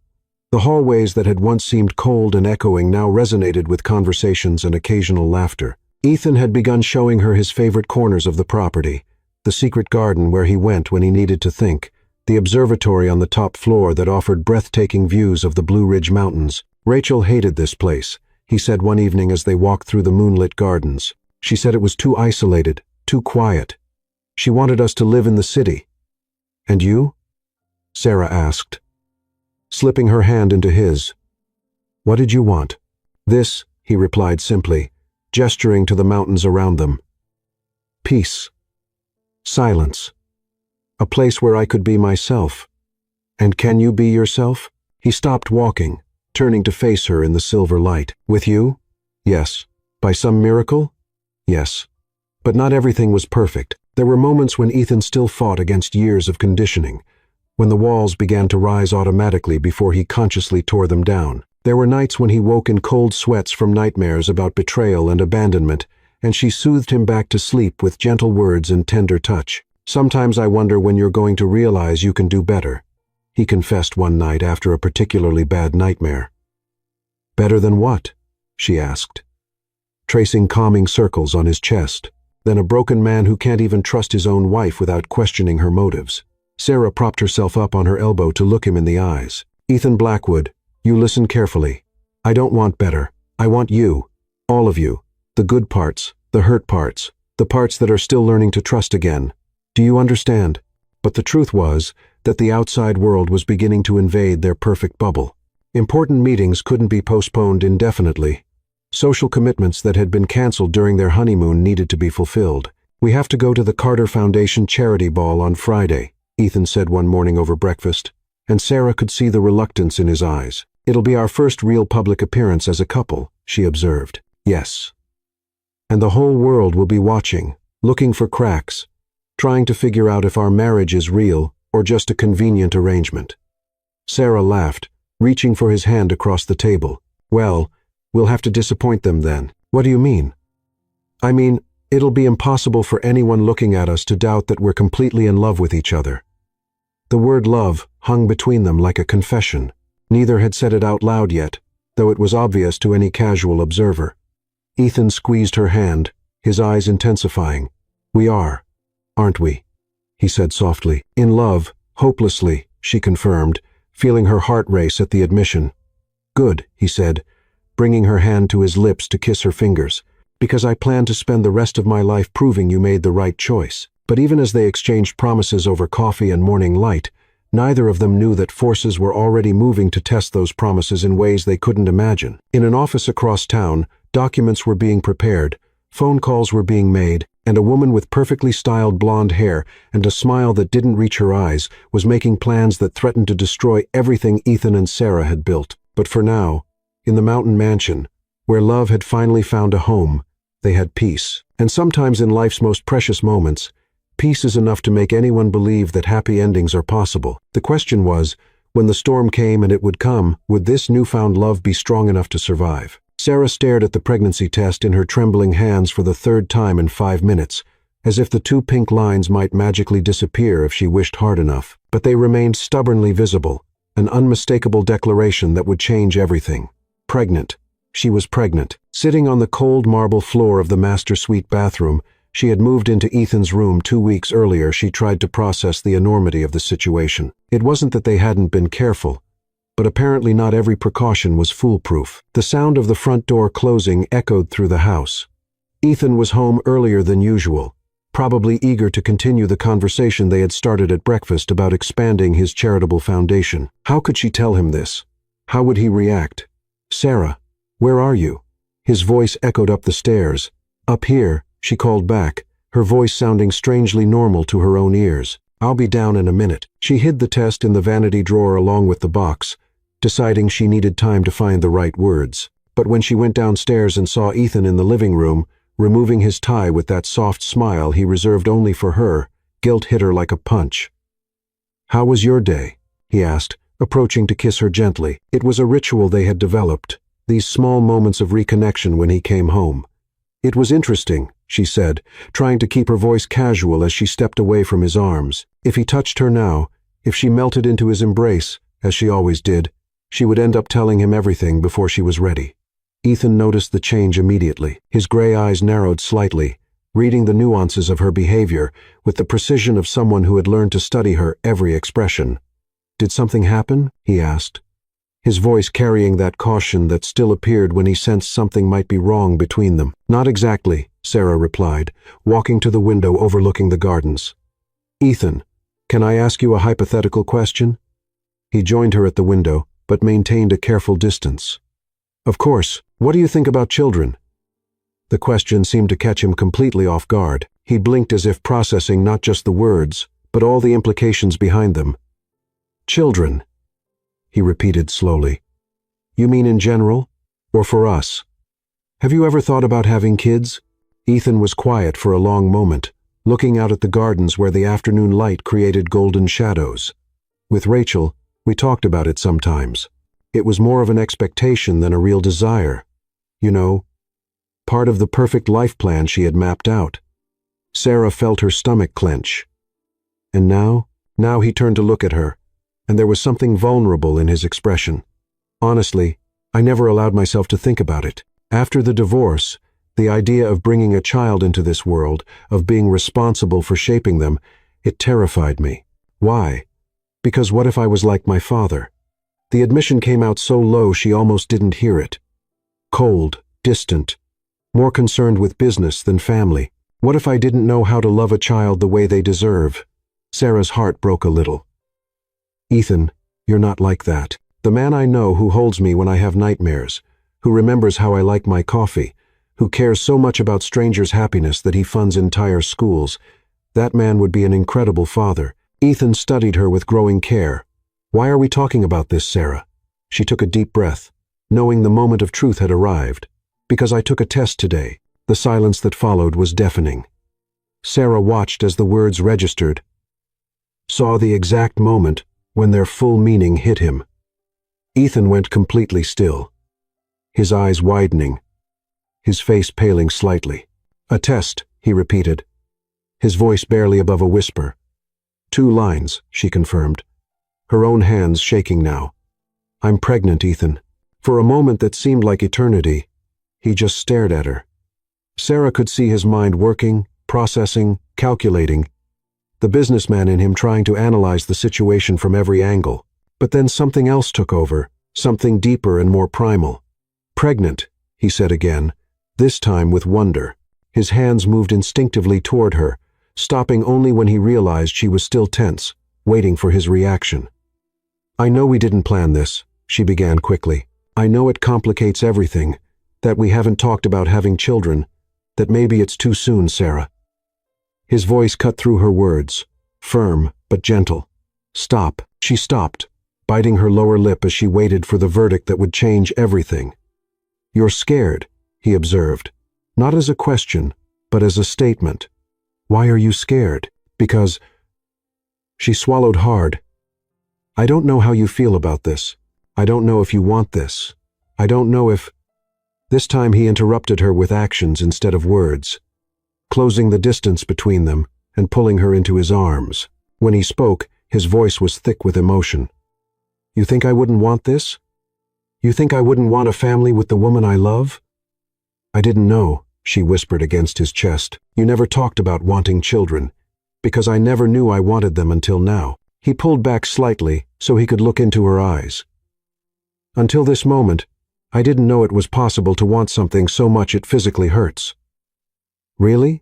The hallways that had once seemed cold and echoing now resonated with conversations and occasional laughter. Ethan had begun showing her his favorite corners of the property, the secret garden where he went when he needed to think, the observatory on the top floor that offered breathtaking views of the Blue Ridge Mountains. "Rachel hated this place," he said one evening as they walked through the moonlit gardens. "She said it was too isolated, too quiet. She wanted us to live in the city." "And you?" Sarah asked, slipping her hand into his. "What did you want?" "This," he replied simply, gesturing to the mountains around them. "Peace. Silence. A place where I could be myself." "And can you be yourself?" He stopped walking, turning to face her in the silver light. "With you? Yes. By some miracle? Yes. But not everything was perfect. There were moments when Ethan still fought against years of conditioning, when the walls began to rise automatically before he consciously tore them down. There were nights when he woke in cold sweats from nightmares about betrayal and abandonment, and she soothed him back to sleep with gentle words and tender touch. "Sometimes I wonder when you're going to realize you can do better," he confessed one night after a particularly bad nightmare. "Better than what?" she asked, tracing calming circles on his chest. "Than a broken man who can't even trust his own wife without questioning her motives." Sarah propped herself up on her elbow to look him in the eyes. "Ethan Blackwood, you listen carefully. I don't want better. I want you. All of you. The good parts, the hurt parts, the parts that are still learning to trust again. Do you understand?" But the truth was that the outside world was beginning to invade their perfect bubble. Important meetings couldn't be postponed indefinitely. Social commitments that had been canceled during their honeymoon needed to be fulfilled. "We have to go to the Carter Foundation charity ball on Friday," Ethan said one morning over breakfast, and Sarah could see the reluctance in his eyes. "It'll be our first real public appearance as a couple," she observed. "Yes. And the whole world will be watching, looking for cracks, trying to figure out if our marriage is real or just a convenient arrangement." Sarah laughed, reaching for his hand across the table. "Well, we'll have to disappoint them then." "What do you mean?" "I mean, it'll be impossible for anyone looking at us to doubt that we're completely in love with each other." The word love hung between them like a confession. Neither had said it out loud yet, though it was obvious to any casual observer. Ethan squeezed her hand, his eyes intensifying. "We are, aren't we?" he said softly. "In love, hopelessly," she confirmed, feeling her heart race at the admission. "Good," he said, bringing her hand to his lips to kiss her fingers. "Because I plan to spend the rest of my life proving you made the right choice." But even as they exchanged promises over coffee and morning light, neither of them knew that forces were already moving to test those promises in ways they couldn't imagine. In an office across town, documents were being prepared, phone calls were being made, and a woman with perfectly styled blonde hair and a smile that didn't reach her eyes was making plans that threatened to destroy everything Ethan and Sarah had built. But for now, in the mountain mansion, where love had finally found a home, they had peace. And sometimes in life's most precious moments, peace is enough to make anyone believe that happy endings are possible. The question was, When the storm came, and it would come, would this newfound love be strong enough to survive? Sarah stared at the pregnancy test in her trembling hands for the third time in 5 minutes, as if the 2 pink lines might magically disappear if she wished hard enough. But they remained stubbornly visible, an unmistakable declaration that would change everything. Pregnant. She was pregnant. Sitting on the cold marble floor of the master suite bathroom, she had moved into Ethan's room 2 weeks earlier. She tried to process the enormity of the situation. It wasn't that they hadn't been careful, but apparently not every precaution was foolproof. The sound of the front door closing echoed through the house. Ethan was home earlier than usual, probably eager to continue the conversation they had started at breakfast about expanding his charitable foundation. How could she tell him this? How would he react? "Sarah, where are you?" His voice echoed up the stairs. "Up here," she called back, her voice sounding strangely normal to her own ears. "I'll be down in a minute." She hid the test in the vanity drawer along with the box, deciding she needed time to find the right words. But when she went downstairs and saw Ethan in the living room, removing his tie with that soft smile he reserved only for her, guilt hit her like a punch. "How was your day?" he asked, approaching to kiss her gently. It was a ritual they had developed, these small moments of reconnection when he came home. "It was interesting," she said, trying to keep her voice casual as she stepped away from his arms. If he touched her now, if she melted into his embrace, as she always did, she would end up telling him everything before she was ready. Ethan noticed the change immediately. His gray eyes narrowed slightly, reading the nuances of her behavior with the precision of someone who had learned to study her every expression. "Did something happen?" he asked, his voice carrying that caution that still appeared when he sensed something might be wrong between them. "Not exactly," Sarah replied, walking to the window overlooking the gardens. "Ethan, can I ask you a hypothetical question?" He joined her at the window, but maintained a careful distance. "Of course. What do you think about children?" The question seemed to catch him completely off guard. He blinked as if processing not just the words, but all the implications behind them. "Children," he repeated slowly. "You mean in general? Or for us? Have you ever thought about having kids?" Ethan was quiet for a long moment, looking out at the gardens where the afternoon light created golden shadows. "With Rachel, we talked about it sometimes. It was more of an expectation than a real desire. You know, part of the perfect life plan she had mapped out." Sarah felt her stomach clench. And now he turned to look at her, and there was something vulnerable in his expression. "Honestly, I never allowed myself to think about it. After the divorce, the idea of bringing a child into this world, of being responsible for shaping them, it terrified me. Why? Because what if I was like my father?" The admission came out so low she almost didn't hear it. Cold, distant, more concerned with business than family. What if I didn't know how to love a child the way they deserve? Sarah's heart broke a little. "Ethan, you're not like that. The man I know who holds me when I have nightmares, who remembers how I like my coffee, who cares so much about strangers' happiness that he funds entire schools, that man would be an incredible father." Ethan studied her with growing care. "Why are we talking about this, Sarah?" She took a deep breath, knowing the moment of truth had arrived. "Because I took a test today." The silence that followed was deafening. Sarah watched as the words registered, saw the exact moment when their full meaning hit him. Ethan went completely still, his eyes widening, his face paling slightly. "A test," he repeated, his voice barely above a whisper. "2 lines," she confirmed, her own hands shaking now. "I'm pregnant, Ethan." For a moment that seemed like eternity, he just stared at her. Sarah could see his mind working, processing, calculating, the businessman in him trying to analyze the situation from every angle. But then something else took over, something deeper and more primal. "Pregnant," he said again, this time with wonder. His hands moved instinctively toward her, stopping only when he realized she was still tense, waiting for his reaction. "I know we didn't plan this," she began quickly. "I know it complicates everything, that we haven't talked about having children, that maybe it's too soon, Sarah." His voice cut through her words, firm but gentle. "Stop." She stopped, biting her lower lip as she waited for the verdict that would change everything. "You're scared," he observed, not as a question, but as a statement. "Why are you scared?" "Because—" She swallowed hard. I don't know how you feel about this. I don't know if you want this. I don't know if—" This time he interrupted her with actions instead of words, closing the distance between them and pulling her into his arms. When he spoke, his voice was thick with emotion. "You think I wouldn't want this? You think I wouldn't want a family with the woman I love?" "I didn't know," she whispered against his chest. "You never talked about wanting children, because I never knew I wanted them until now." He pulled back slightly so he could look into her eyes. "Until this moment, I didn't know it was possible to want something so much it physically hurts." "Really?"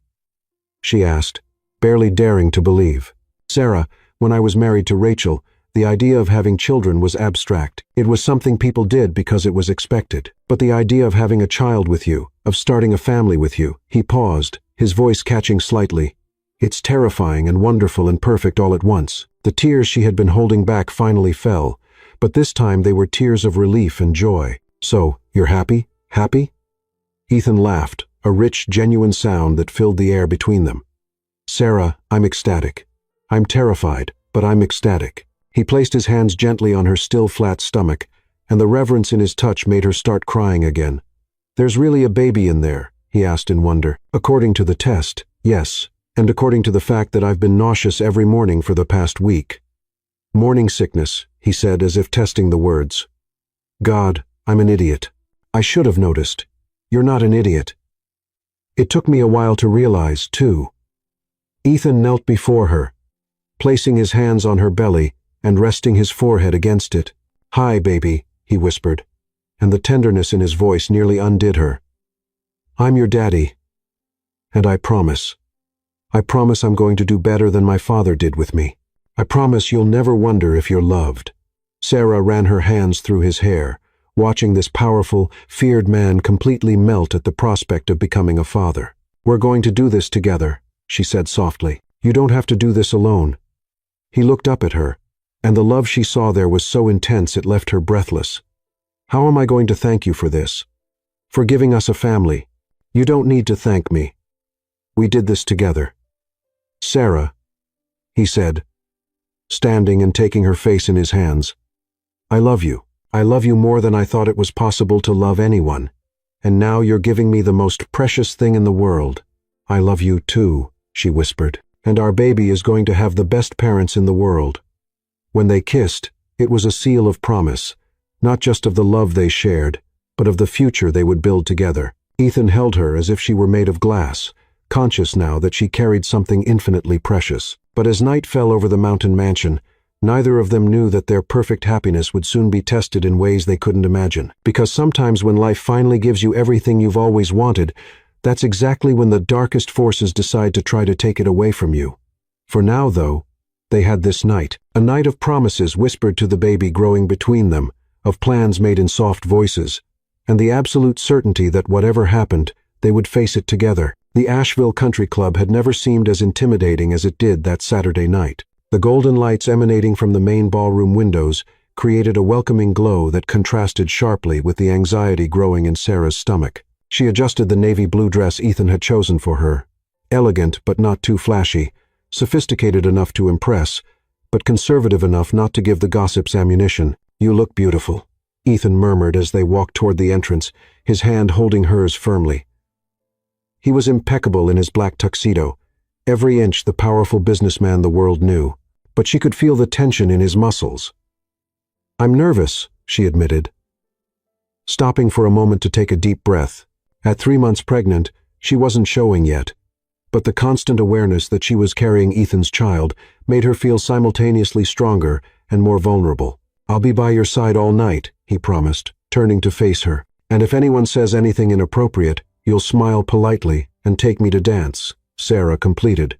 she asked, barely daring to believe. "Sarah, when I was married to Rachel, the idea of having children was abstract. It was something people did because it was expected. But the idea of having a child with you, of starting a family with you—" He paused, his voice catching slightly. "It's terrifying and wonderful and perfect all at once." The tears she had been holding back finally fell, but this time they were tears of relief and joy. "So, you're happy? Happy?" Ethan laughed, a rich, genuine sound that filled the air between them. "Sarah, I'm ecstatic. I'm terrified, but I'm ecstatic." He placed his hands gently on her still flat stomach, and the reverence in his touch made her start crying again. "There's really a baby in there?" he asked in wonder. "According to the test, yes, and according to the fact that I've been nauseous every morning for the past week." "Morning sickness," he said as if testing the words. "God, I'm an idiot. I should have noticed. You're not an idiot." It took me a while to realize, too. Ethan knelt before her, placing his hands on her belly and resting his forehead against it. "Hi, baby," he whispered, and the tenderness in his voice nearly undid her. "I'm your daddy, and I promise I'm going to do better than my father did with me. I promise you'll never wonder if you're loved." Sarah ran her hands through his hair, watching this powerful, feared man completely melt at the prospect of becoming a father. "We're going to do this together," she said softly. "You don't have to do this alone." He looked up at her, and the love she saw there was so intense it left her breathless. "How am I going to thank you for this? For giving us a family? You don't need to thank me. We did this together." "Sarah," he said, standing and taking her face in his hands, "I love you. I love you more than I thought it was possible to love anyone. And now you're giving me the most precious thing in the world. I love you too," she whispered. "And our baby is going to have the best parents in the world." When they kissed, it was a seal of promise, not just of the love they shared, but of the future they would build together. Ethan held her as if she were made of glass, conscious now that she carried something infinitely precious. But as night fell over the mountain mansion, neither of them knew that their perfect happiness would soon be tested in ways they couldn't imagine. Because sometimes when life finally gives you everything you've always wanted, that's exactly when the darkest forces decide to try to take it away from you. For now, though, they had this night, a night of promises whispered to the baby growing between them, of plans made in soft voices, and the absolute certainty that whatever happened, they would face it together. The Asheville Country Club had never seemed as intimidating as it did that Saturday night. The golden lights emanating from the main ballroom windows created a welcoming glow that contrasted sharply with the anxiety growing in Sarah's stomach. She adjusted the navy blue dress Ethan had chosen for her. Elegant but not too flashy, sophisticated enough to impress, but conservative enough not to give the gossips ammunition. "You look beautiful," Ethan murmured as they walked toward the entrance, his hand holding hers firmly. He was impeccable in his black tuxedo, every inch the powerful businessman the world knew, but she could feel the tension in his muscles. "I'm nervous," she admitted, stopping for a moment to take a deep breath. At 3 months pregnant, she wasn't showing yet, but the constant awareness that she was carrying Ethan's child made her feel simultaneously stronger and more vulnerable. "I'll be by your side all night," he promised, turning to face her. "And if anyone says anything inappropriate, you'll smile politely and take me to dance," Sarah completed,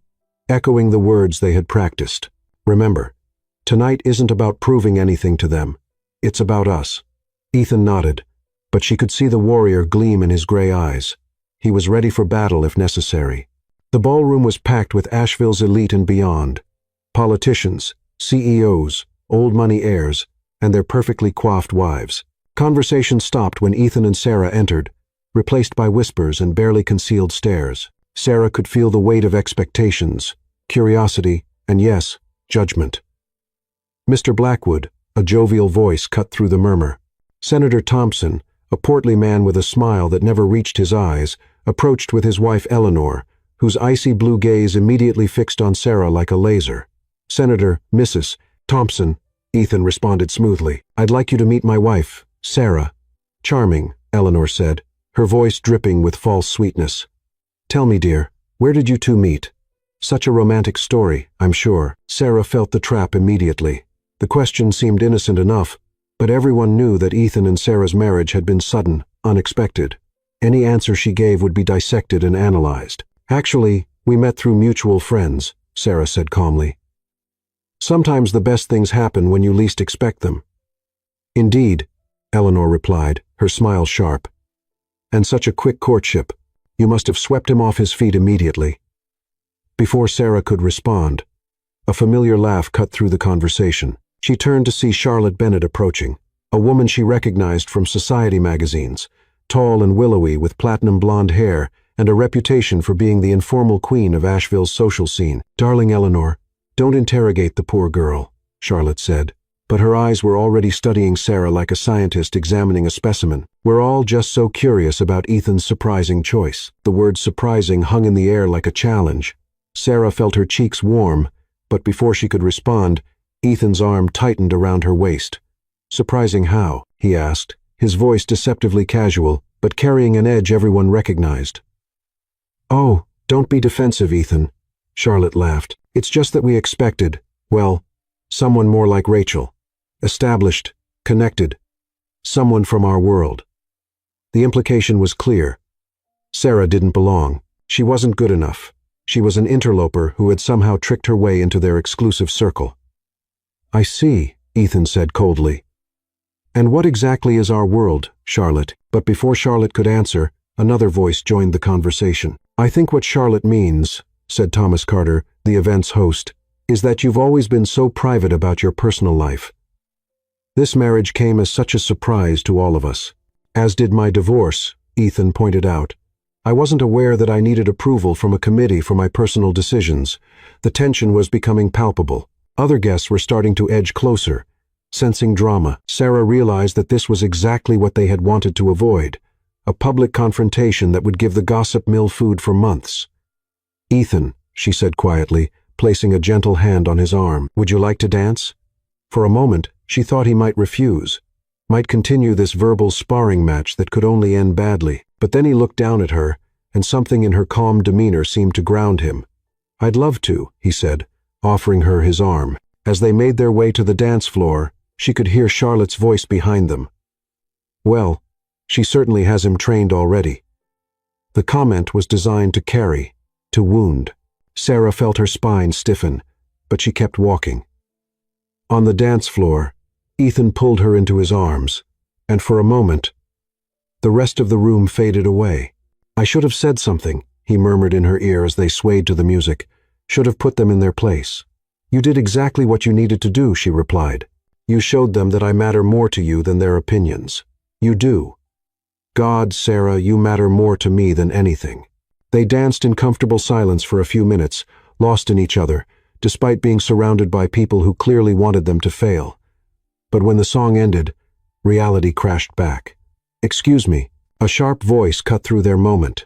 echoing the words they had practiced. "Remember, tonight isn't about proving anything to them. It's about us." Ethan nodded, but she could see the warrior gleam in his gray eyes. He was ready for battle if necessary. The ballroom was packed with Asheville's elite and beyond. Politicians, CEOs, old money heirs, and their perfectly coiffed wives. Conversation stopped when Ethan and Sarah entered, replaced by whispers and barely concealed stares. Sarah could feel the weight of expectations, curiosity, and yes, judgment. Mr. Blackwood, a jovial voice cut through the murmur. Senator Thompson, a portly man with a smile that never reached his eyes, approached with his wife Eleanor, whose icy blue gaze immediately fixed on Sarah like a laser. Senator, Mrs. Thompson, Ethan responded smoothly. I'd like you to meet my wife, Sarah. Charming, Eleanor said, her voice dripping with false sweetness. Tell me, dear, where did you two meet? Such a romantic story, I'm sure. Sarah felt the trap immediately. The question seemed innocent enough, but everyone knew that Ethan and Sarah's marriage had been sudden, unexpected. Any answer she gave would be dissected and analyzed. Actually, we met through mutual friends, Sarah said calmly. Sometimes the best things happen when you least expect them. Indeed, Eleanor replied, her smile sharp. And such a quick courtship. You must have swept him off his feet immediately. Before Sarah could respond, a familiar laugh cut through the conversation. She turned to see Charlotte Bennett approaching, a woman she recognized from society magazines, tall and willowy with platinum blonde hair and a reputation for being the informal queen of Asheville's social scene. Darling Eleanor, don't interrogate the poor girl, Charlotte said, but her eyes were already studying Sarah like a scientist examining a specimen. We're all just so curious about Ethan's surprising choice. The word surprising hung in the air like a challenge. Sarah felt her cheeks warm, but before she could respond, Ethan's arm tightened around her waist. Surprising how? He asked, his voice deceptively casual, but carrying an edge everyone recognized. Oh, don't be defensive, Ethan, Charlotte laughed. It's just that we expected, well, someone more like Rachel. Established, connected, someone from our world. The implication was clear. Sarah didn't belong. She wasn't good enough. She was an interloper who had somehow tricked her way into their exclusive circle. I see, Ethan said coldly. And what exactly is our world, Charlotte? But before Charlotte could answer, another voice joined the conversation. I think what Charlotte means, said Thomas Carter, the event's host, is that you've always been so private about your personal life. This marriage came as such a surprise to all of us. As did my divorce, Ethan pointed out. I wasn't aware that I needed approval from a committee for my personal decisions. The tension was becoming palpable. Other guests were starting to edge closer, sensing drama. Sarah realized that this was exactly what they had wanted to avoid, a public confrontation that would give the gossip mill food for months. Ethan, she said quietly, placing a gentle hand on his arm, would you like to dance? For a moment, she thought he might refuse, might continue this verbal sparring match that could only end badly. But then he looked down at her, and something in her calm demeanor seemed to ground him. I'd love to, he said, offering her his arm. As they made their way to the dance floor, she could hear Charlotte's voice behind them. Well, she certainly has him trained already. The comment was designed to carry, to wound. Sarah felt her spine stiffen, but she kept walking. On the dance floor, Ethan pulled her into his arms, and for a moment, the rest of the room faded away. I should have said something, he murmured in her ear as they swayed to the music. Should have put them in their place. You did exactly what you needed to do, she replied. You showed them that I matter more to you than their opinions. You do. God, Sarah, you matter more to me than anything. They danced in comfortable silence for a few minutes, lost in each other, despite being surrounded by people who clearly wanted them to fail. But when the song ended, reality crashed back. Excuse me, a sharp voice cut through their moment.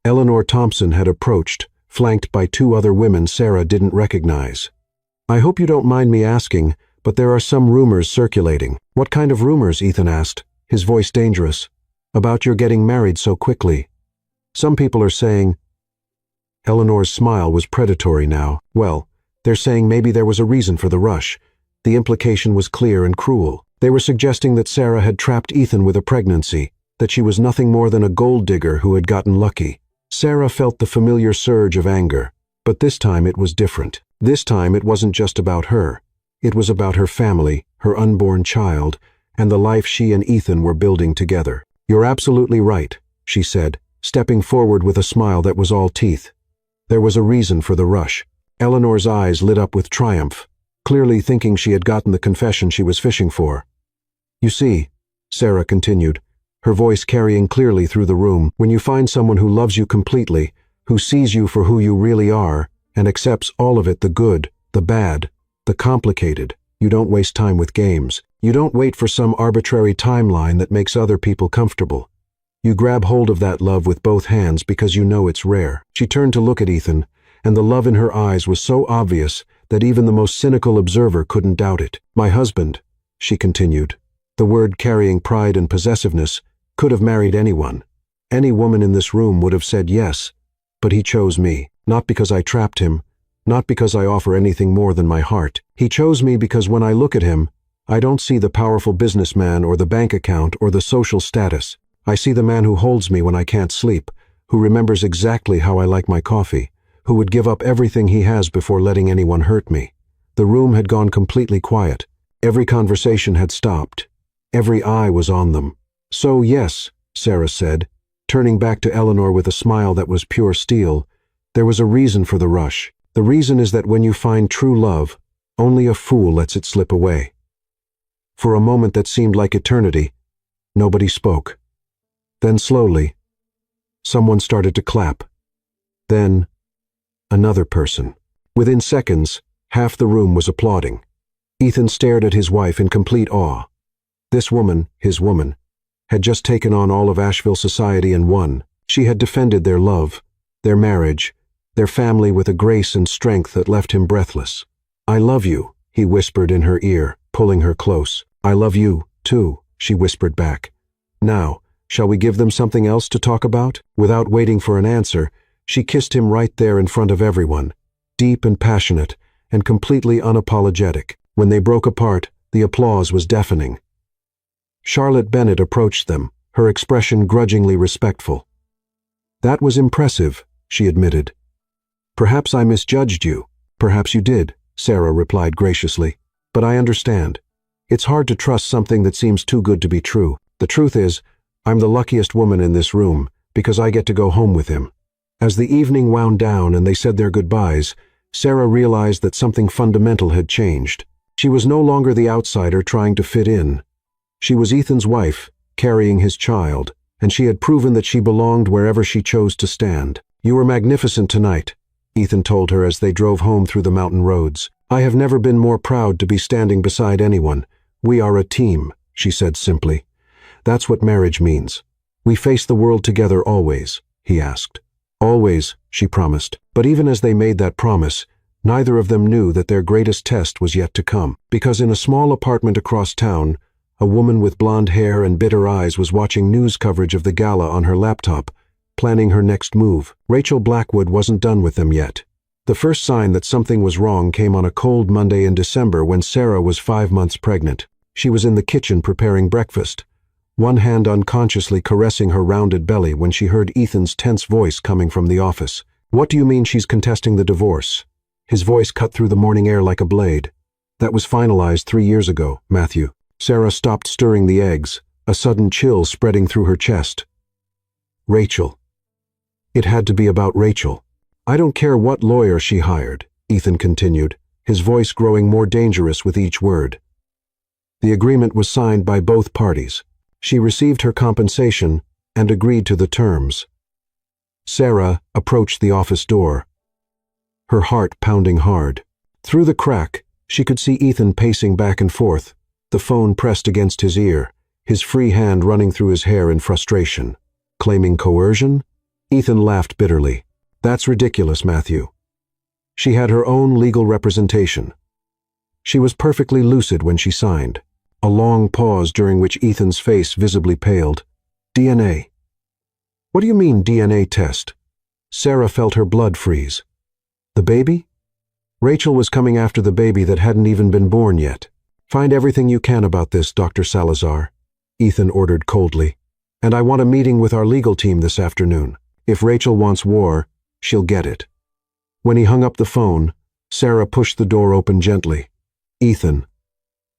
Eleanor Thompson had approached, flanked by two other women Sarah didn't recognize. I hope you don't mind me asking, but there are some rumors circulating. What kind of rumors? Ethan asked, his voice dangerous. About your getting married so quickly. Some people are saying... Eleanor's smile was predatory now. Well, they're saying maybe there was a reason for the rush. The implication was clear and cruel. They were suggesting that Sarah had trapped Ethan with a pregnancy, that she was nothing more than a gold digger who had gotten lucky. Sarah felt the familiar surge of anger, but this time it was different. This time it wasn't just about her. It was about her family, her unborn child, and the life she and Ethan were building together. You're absolutely right, she said, stepping forward with a smile that was all teeth. There was a reason for the rush. Eleanor's eyes lit up with triumph, clearly thinking she had gotten the confession she was fishing for. You see, Sarah continued, her voice carrying clearly through the room, when you find someone who loves you completely, who sees you for who you really are, and accepts all of it, the good, the bad, the complicated, You don't waste time with games. You don't wait for some arbitrary timeline that makes other people comfortable. You grab hold of that love with both hands because you know it's rare. She turned to look at Ethan, and the love in her eyes was so obvious that even the most cynical observer couldn't doubt it. My husband, she continued, the word carrying pride and possessiveness, could have married anyone. Any woman in this room would have said yes, but he chose me, not because I trapped him, not because I offer anything more than my heart. He chose me because when I look at him, I don't see the powerful businessman or the bank account or the social status. I see the man who holds me when I can't sleep, who remembers exactly how I like my coffee, who would give up everything he has before letting anyone hurt me. The room had gone completely quiet. Every conversation had stopped. Every eye was on them. So yes, Sarah said, turning back to Eleanor with a smile that was pure steel, there was a reason for the rush. The reason is that when you find true love, only a fool lets it slip away. For a moment that seemed like eternity, nobody spoke. Then slowly, someone started to clap. Then, another person. Within seconds, half the room was applauding. Ethan stared at his wife in complete awe. This woman, his woman, had just taken on all of Asheville society and won. She had defended their love, their marriage, their family with a grace and strength that left him breathless. I love you, he whispered in her ear, pulling her close. I love you, too, she whispered back. Now, shall we give them something else to talk about? Without waiting for an answer, she kissed him right there in front of everyone, deep and passionate, and completely unapologetic. When they broke apart, the applause was deafening. Charlotte Bennett approached them, her expression grudgingly respectful. That was impressive, she admitted. Perhaps I misjudged you. Perhaps you did, Sarah replied graciously. But I understand. It's hard to trust something that seems too good to be true. The truth is, I'm the luckiest woman in this room, because I get to go home with him. As the evening wound down and they said their goodbyes, Sarah realized that something fundamental had changed. She was no longer the outsider trying to fit in. She was Ethan's wife, carrying his child, and she had proven that she belonged wherever she chose to stand. You were magnificent tonight, Ethan told her as they drove home through the mountain roads. I have never been more proud to be standing beside anyone. We are a team, she said simply. That's what marriage means. We face the world together always, he asked. Always, she promised. But even as they made that promise, neither of them knew that their greatest test was yet to come. Because in a small apartment across town, a woman with blonde hair and bitter eyes was watching news coverage of the gala on her laptop, planning her next move. Rachel Blackwood wasn't done with them yet. The first sign that something was wrong came on a cold Monday in December when Sarah was 5 months pregnant. She was in the kitchen preparing breakfast, one hand unconsciously caressing her rounded belly when she heard Ethan's tense voice coming from the office. What do you mean she's contesting the divorce? His voice cut through the morning air like a blade. That was finalized 3 years ago, Matthew. Sarah stopped stirring the eggs, a sudden chill spreading through her chest. Rachel. It had to be about Rachel. I don't care what lawyer she hired, Ethan continued, his voice growing more dangerous with each word. The agreement was signed by both parties. She received her compensation and agreed to the terms. Sarah approached the office door, her heart pounding hard. Through the crack, she could see Ethan pacing back and forth, the phone pressed against his ear, his free hand running through his hair in frustration. Claiming coercion? Ethan laughed bitterly. That's ridiculous, Matthew. She had her own legal representation. She was perfectly lucid when she signed. A long pause during which Ethan's face visibly paled. DNA. What do you mean, DNA test? Sarah felt her blood freeze. The baby? Rachel was coming after the baby that hadn't even been born yet. Find everything you can about this, Dr. Salazar, Ethan ordered coldly. And I want a meeting with our legal team this afternoon. If Rachel wants war, she'll get it. When he hung up the phone, Sarah pushed the door open gently. Ethan.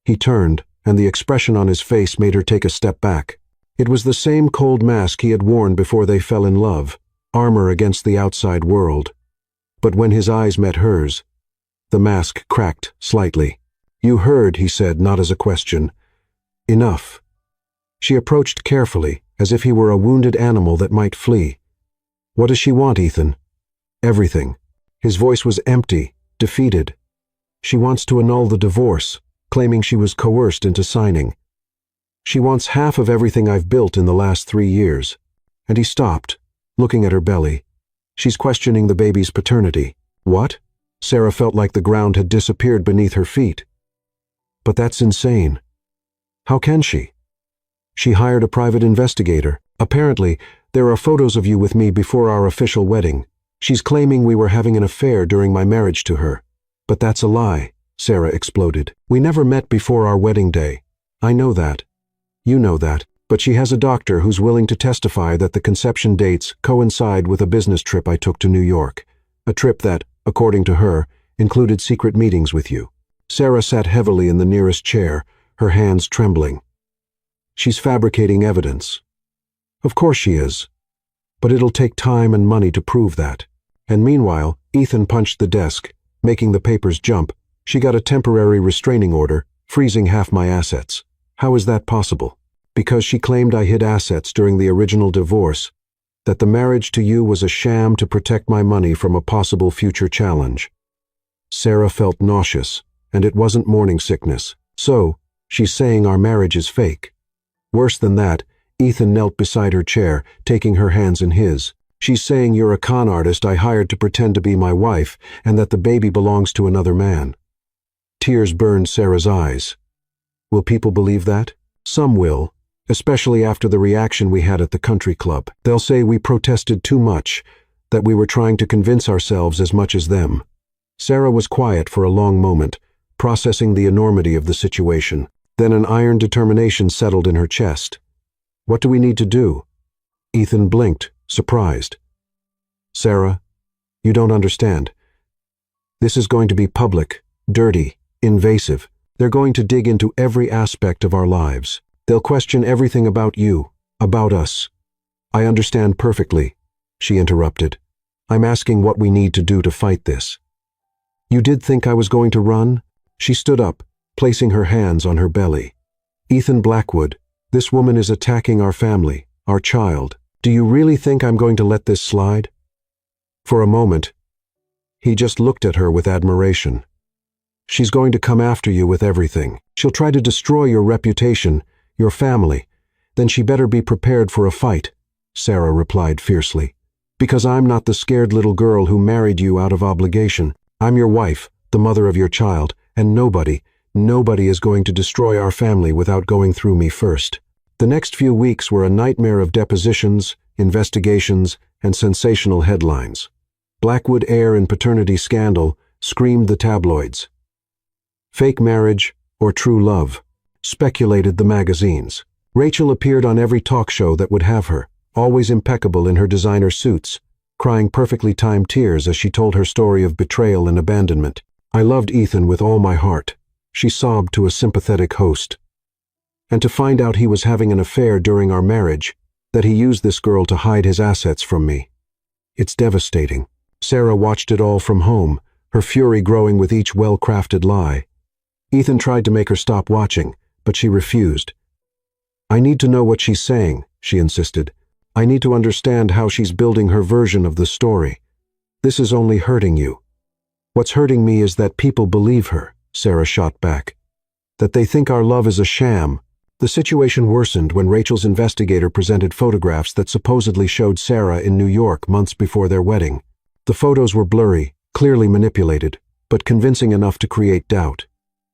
He turned, and the expression on his face made her take a step back. It was the same cold mask he had worn before they fell in love, armor against the outside world. But when his eyes met hers, the mask cracked slightly. You heard, he said, not as a question. Enough. She approached carefully, as if he were a wounded animal that might flee. What does she want, Ethan? Everything. His voice was empty, defeated. She wants to annul the divorce, claiming she was coerced into signing. She wants half of everything I've built in the last 3 years. And he stopped, looking at her belly. She's questioning the baby's paternity. What? Sarah felt like the ground had disappeared beneath her feet. But that's insane. How can she? She hired a private investigator. Apparently, there are photos of you with me before our official wedding. She's claiming we were having an affair during my marriage to her. But that's a lie, Sarah exploded. We never met before our wedding day. I know that. You know that. But she has a doctor who's willing to testify that the conception dates coincide with a business trip I took to New York. A trip that, according to her, included secret meetings with you. Sarah sat heavily in the nearest chair, her hands trembling. She's fabricating evidence. Of course she is. But it'll take time and money to prove that. And meanwhile, Ethan punched the desk, making the papers jump. She got a temporary restraining order, freezing half my assets. How is that possible? Because she claimed I hid assets during the original divorce, that the marriage to you was a sham to protect my money from a possible future challenge. Sarah felt nauseous, and it wasn't morning sickness. So, she's saying our marriage is fake. Worse than that, Ethan knelt beside her chair, taking her hands in his. She's saying you're a con artist I hired to pretend to be my wife, and that the baby belongs to another man. Tears burned Sarah's eyes. Will people believe that? Some will. Especially after the reaction we had at the country club. They'll say we protested too much, that we were trying to convince ourselves as much as them. Sarah was quiet for a long moment, processing the enormity of the situation. Then an iron determination settled in her chest. What do we need to do? Ethan blinked, surprised. Sarah, you don't understand. This is going to be public, dirty, invasive. They're going to dig into every aspect of our lives. They'll question everything about you, about us. I understand perfectly, she interrupted. I'm asking what we need to do to fight this. You did think I was going to run? She stood up, placing her hands on her belly. Ethan Blackwood, this woman is attacking our family, our child. Do you really think I'm going to let this slide? For a moment, he just looked at her with admiration. She's going to come after you with everything. She'll try to destroy your reputation, your family. Then she better be prepared for a fight, Sarah replied fiercely. Because I'm not the scared little girl who married you out of obligation. I'm your wife, the mother of your child, and nobody is going to destroy our family without going through me first. The next few weeks were a nightmare of depositions, investigations, and sensational headlines. Blackwood heir and paternity scandal screamed the tabloids. Fake marriage or true love, speculated the magazines. Rachel appeared on every talk show that would have her, always impeccable in her designer suits, crying perfectly timed tears as she told her story of betrayal and abandonment. I loved Ethan with all my heart, she sobbed to a sympathetic host. And to find out he was having an affair during our marriage, that he used this girl to hide his assets from me. It's devastating. Sarah watched it all from home, her fury growing with each well-crafted lie. Ethan tried to make her stop watching, but she refused. I need to know what she's saying, she insisted. I need to understand how she's building her version of the story. This is only hurting you. What's hurting me is that people believe her, Sarah shot back. That they think our love is a sham. The situation worsened when Rachel's investigator presented photographs that supposedly showed Sarah in New York months before their wedding. The photos were blurry, clearly manipulated, but convincing enough to create doubt.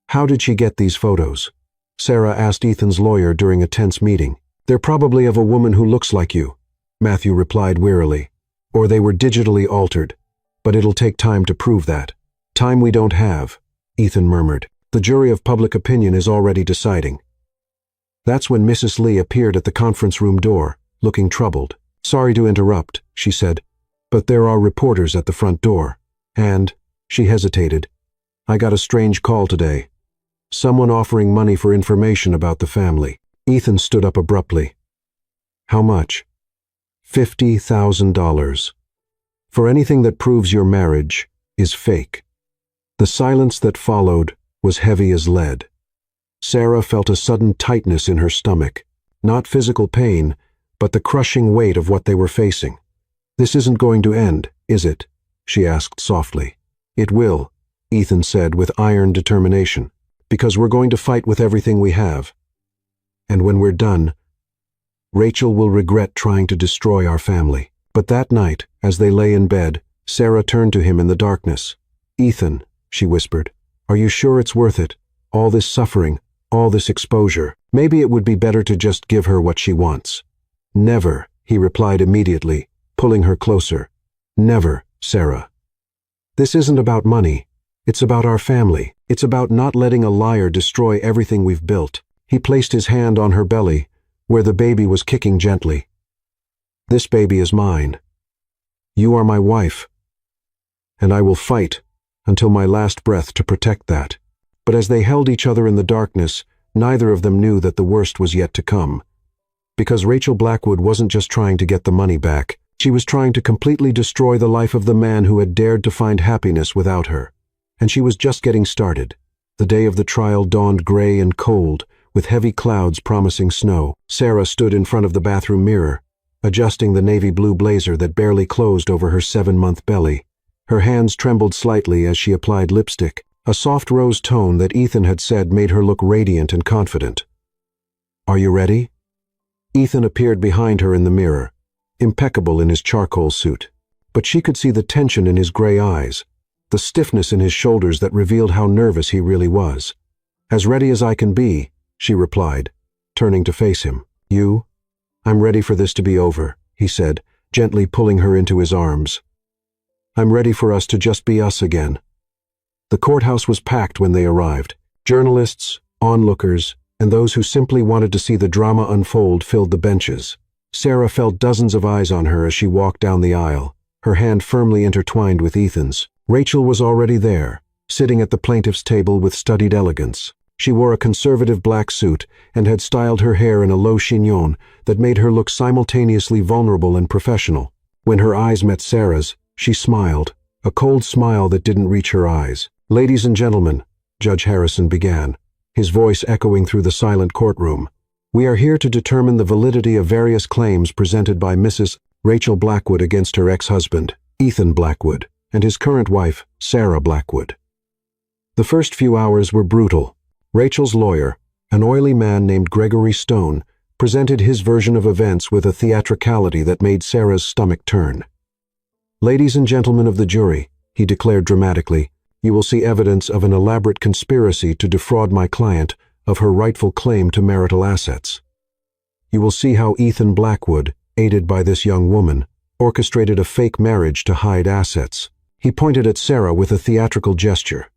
How did she get these photos? Sarah asked Ethan's lawyer during a tense meeting. They're probably of a woman who looks like you, Matthew replied wearily. Or they were digitally altered. But it'll take time to prove that. Time we don't have, Ethan murmured. The jury of public opinion is already deciding. That's when Mrs. Lee appeared at the conference room door, looking troubled. Sorry to interrupt, she said, but there are reporters at the front door. And, she hesitated, I got a strange call today. Someone offering money for information about the family. Ethan stood up abruptly. How much? $50,000. For anything that proves your marriage is fake. The silence that followed was heavy as lead. Sarah felt a sudden tightness in her stomach. Not physical pain, but the crushing weight of what they were facing. This isn't going to end, is it? She asked softly. It will, Ethan said with iron determination. because we're going to fight with everything we have. And when we're done, Rachel will regret trying to destroy our family." But that night, as they lay in bed, Sarah turned to him in the darkness. "Ethan," she whispered, "are you sure it's worth it? All this suffering, all this exposure. Maybe it would be better to just give her what she wants." "Never," he replied immediately, pulling her closer. "Never, Sarah. This isn't about money. It's about our family. It's about not letting a liar destroy everything we've built." He placed his hand on her belly, where the baby was kicking gently. "This baby is mine. You are my wife, and I will fight until my last breath to protect that." But as they held each other in the darkness, neither of them knew that the worst was yet to come. Because Rachel Blackwood wasn't just trying to get the money back, she was trying to completely destroy the life of the man who had dared to find happiness without her. And she was just getting started. The day of the trial dawned gray and cold, with heavy clouds promising snow. Sarah stood in front of the bathroom mirror, adjusting the navy blue blazer that barely closed over her 7-month belly. Her hands trembled slightly as she applied lipstick, a soft rose tone that Ethan had said made her look radiant and confident. "Are you ready?" Ethan appeared behind her in the mirror, impeccable in his charcoal suit. But she could see the tension in his gray eyes, the stiffness in his shoulders that revealed how nervous he really was. "As ready as I can be," she replied, turning to face him. "You?" "I'm ready for this to be over," he said, gently pulling her into his arms. "I'm ready for us to just be us again." The courthouse was packed when they arrived. Journalists, onlookers, and those who simply wanted to see the drama unfold filled the benches. Sarah felt dozens of eyes on her as she walked down the aisle, her hand firmly intertwined with Ethan's. Rachel was already there, sitting at the plaintiff's table with studied elegance. She wore a conservative black suit and had styled her hair in a low chignon that made her look simultaneously vulnerable and professional. When her eyes met Sarah's, she smiled, a cold smile that didn't reach her eyes. "Ladies and gentlemen," Judge Harrison began, his voice echoing through the silent courtroom, "we are here to determine the validity of various claims presented by Mrs. Rachel Blackwood against her ex-husband, Ethan Blackwood, and his current wife, Sarah Blackwood." The first few hours were brutal. Rachel's lawyer, an oily man named Gregory Stone, presented his version of events with a theatricality that made Sarah's stomach turn. "Ladies and gentlemen of the jury," he declared dramatically, "you will see evidence of an elaborate conspiracy to defraud my client of her rightful claim to marital assets. You will see how Ethan Blackwood, aided by this young woman, orchestrated a fake marriage to hide assets." He pointed at Sarah with a theatrical gesture.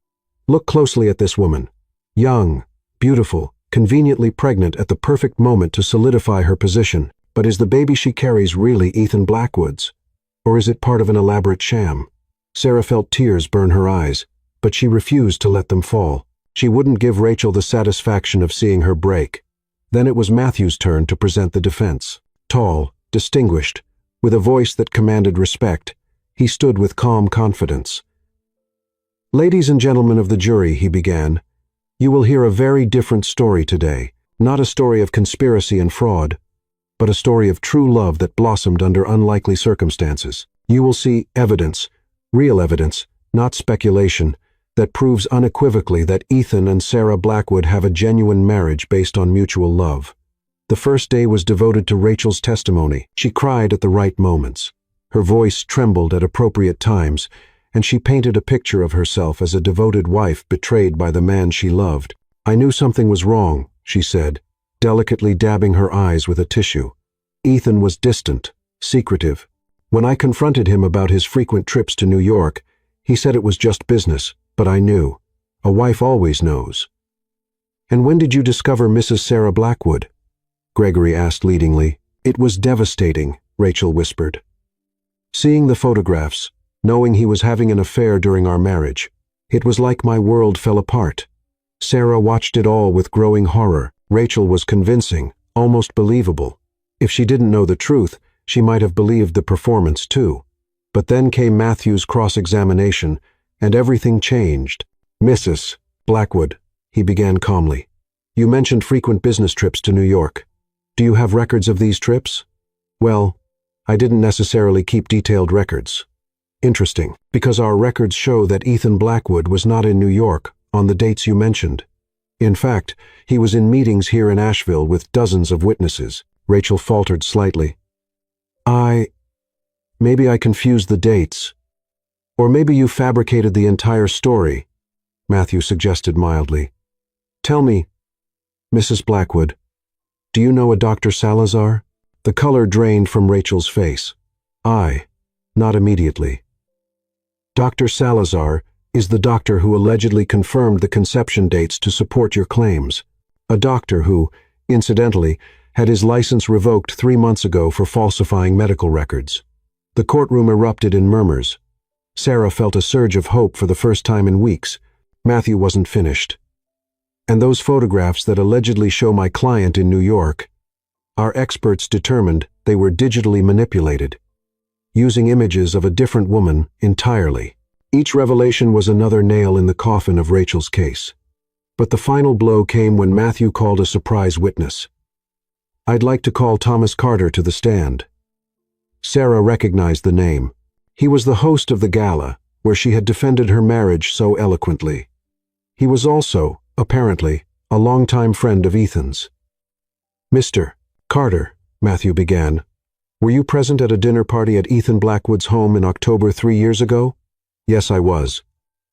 "Look closely at this woman. Young, beautiful, conveniently pregnant at the perfect moment to solidify her position. But is the baby she carries really Ethan Blackwood's? Or is it part of an elaborate sham?" Sarah felt tears burn her eyes, but she refused to let them fall. She wouldn't give Rachel the satisfaction of seeing her break. Then it was Matthew's turn to present the defense. Tall, distinguished, with a voice that commanded respect, he stood with calm confidence. "Ladies and gentlemen of the jury," he began, "you will hear a very different story today. Not a story of conspiracy and fraud, but a story of true love that blossomed under unlikely circumstances. You will see evidence, real evidence, not speculation, that proves unequivocally that Ethan and Sarah Blackwood have a genuine marriage based on mutual love." The first day was devoted to Rachel's testimony. She cried at the right moments. Her voice trembled at appropriate times, and she painted a picture of herself as a devoted wife betrayed by the man she loved. "I knew something was wrong," she said, delicately dabbing her eyes with a tissue. "Ethan was distant, secretive. When I confronted him about his frequent trips to New York, he said it was just business, but I knew. A wife always knows." "And when did you discover Mrs. Sarah Blackwood?" Gregory asked leadingly. "It was devastating," Rachel whispered. "Seeing the photographs, knowing he was having an affair during our marriage, it was like my world fell apart. Sarah watched it all with growing horror. Rachel was convincing, almost believable. If she didn't know the truth, she might have believed the performance too. But then came Matthew's cross-examination, and everything changed. "Mrs. Blackwood," he began calmly, "you mentioned frequent business trips to New York. Do you have records of these trips?" "Well, I didn't necessarily keep detailed records." "Interesting, because our records show that Ethan Blackwood was not in New York on the dates you mentioned." In fact, he was in meetings here in Asheville with dozens of witnesses. Rachel faltered slightly. Maybe I confused the dates. Or maybe you fabricated the entire story, Matthew suggested mildly. Tell me, Mrs. Blackwood, do you know a Dr. Salazar? The color drained from Rachel's face. Not immediately. Dr. Salazar is the doctor who allegedly confirmed the conception dates to support your claims. A doctor who, incidentally, had his license revoked 3 months ago for falsifying medical records. The courtroom erupted in murmurs. Sarah felt a surge of hope for the first time in weeks. Matthew wasn't finished. And those photographs that allegedly show my client in New York, our experts determined they were digitally manipulated, using images of a different woman entirely. Each revelation was another nail in the coffin of Rachel's case. But the final blow came when Matthew called a surprise witness. I'd like to call Thomas Carter to the stand. Sarah recognized the name. He was the host of the gala, where she had defended her marriage so eloquently. He was also, apparently, a longtime friend of Ethan's. Mr. Carter, Matthew began, were you present at a dinner party at Ethan Blackwood's home in October 3 years ago? Yes, I was.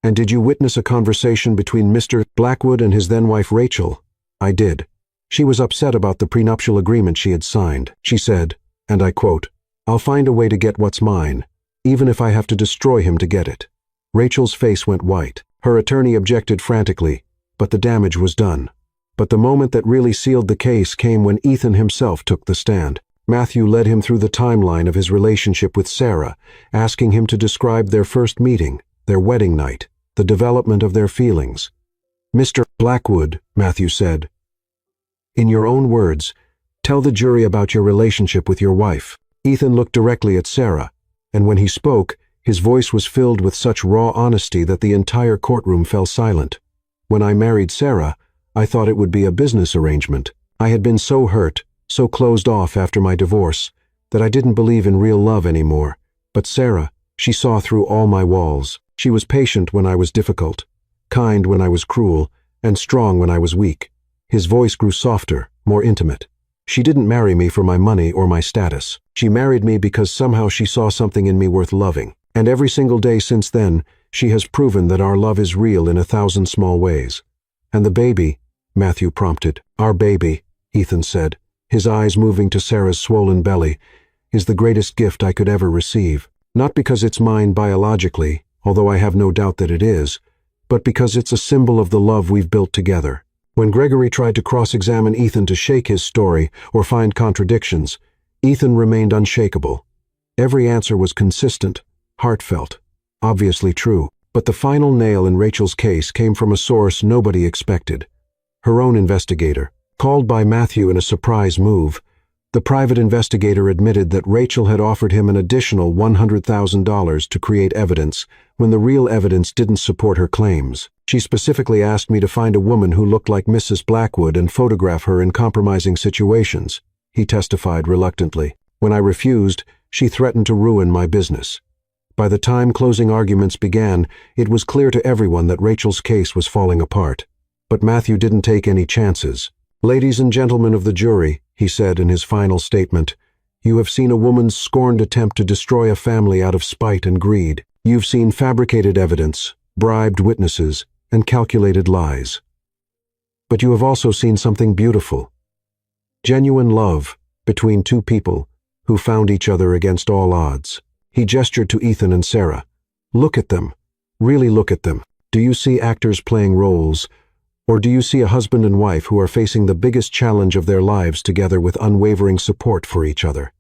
And did you witness a conversation between Mr. Blackwood and his then-wife Rachel? I did. She was upset about the prenuptial agreement she had signed. She said, and I quote, I'll find a way to get what's mine, even if I have to destroy him to get it. Rachel's face went white. Her attorney objected frantically, but the damage was done. But the moment that really sealed the case came when Ethan himself took the stand. Matthew led him through the timeline of his relationship with Sarah, asking him to describe their first meeting, their wedding night, the development of their feelings. Mr. Blackwood, Matthew said, in your own words, tell the jury about your relationship with your wife. Ethan looked directly at Sarah, and when he spoke, his voice was filled with such raw honesty that the entire courtroom fell silent. When I married Sarah, I thought it would be a business arrangement. I had been so hurt, so closed off after my divorce, that I didn't believe in real love anymore. But Sarah, she saw through all my walls. She was patient when I was difficult, kind when I was cruel, and strong when I was weak. His voice grew softer, more intimate. She didn't marry me for my money or my status. She married me because somehow she saw something in me worth loving. And every single day since then, she has proven that our love is real in 1,000 small ways. And the baby, Matthew prompted. Our baby, Ethan said, his eyes moving to Sarah's swollen belly, is the greatest gift I could ever receive. Not because it's mine biologically, although I have no doubt that it is, but because it's a symbol of the love we've built together. When Gregory tried to cross-examine Ethan to shake his story or find contradictions, Ethan remained unshakable. Every answer was consistent, heartfelt, obviously true. But the final nail in Rachel's case came from a source nobody expected. Her own investigator, called by Matthew in a surprise move. The private investigator admitted that Rachel had offered him an additional $100,000 to create evidence when the real evidence didn't support her claims. She specifically asked me to find a woman who looked like Mrs. Blackwood and photograph her in compromising situations, he testified reluctantly. When I refused, she threatened to ruin my business. By the time closing arguments began, it was clear to everyone that Rachel's case was falling apart. But Matthew didn't take any chances. Ladies and gentlemen of the jury, he said in his final statement, you have seen a woman's scorned attempt to destroy a family out of spite and greed. You've seen fabricated evidence, bribed witnesses, and calculated lies. But you have also seen something beautiful. Genuine love between two people who found each other against all odds. He gestured to Ethan and Sarah. Look at them. Really look at them. Do you see actors playing roles, or do you see a husband and wife who are facing the biggest challenge of their lives together with unwavering support for each other?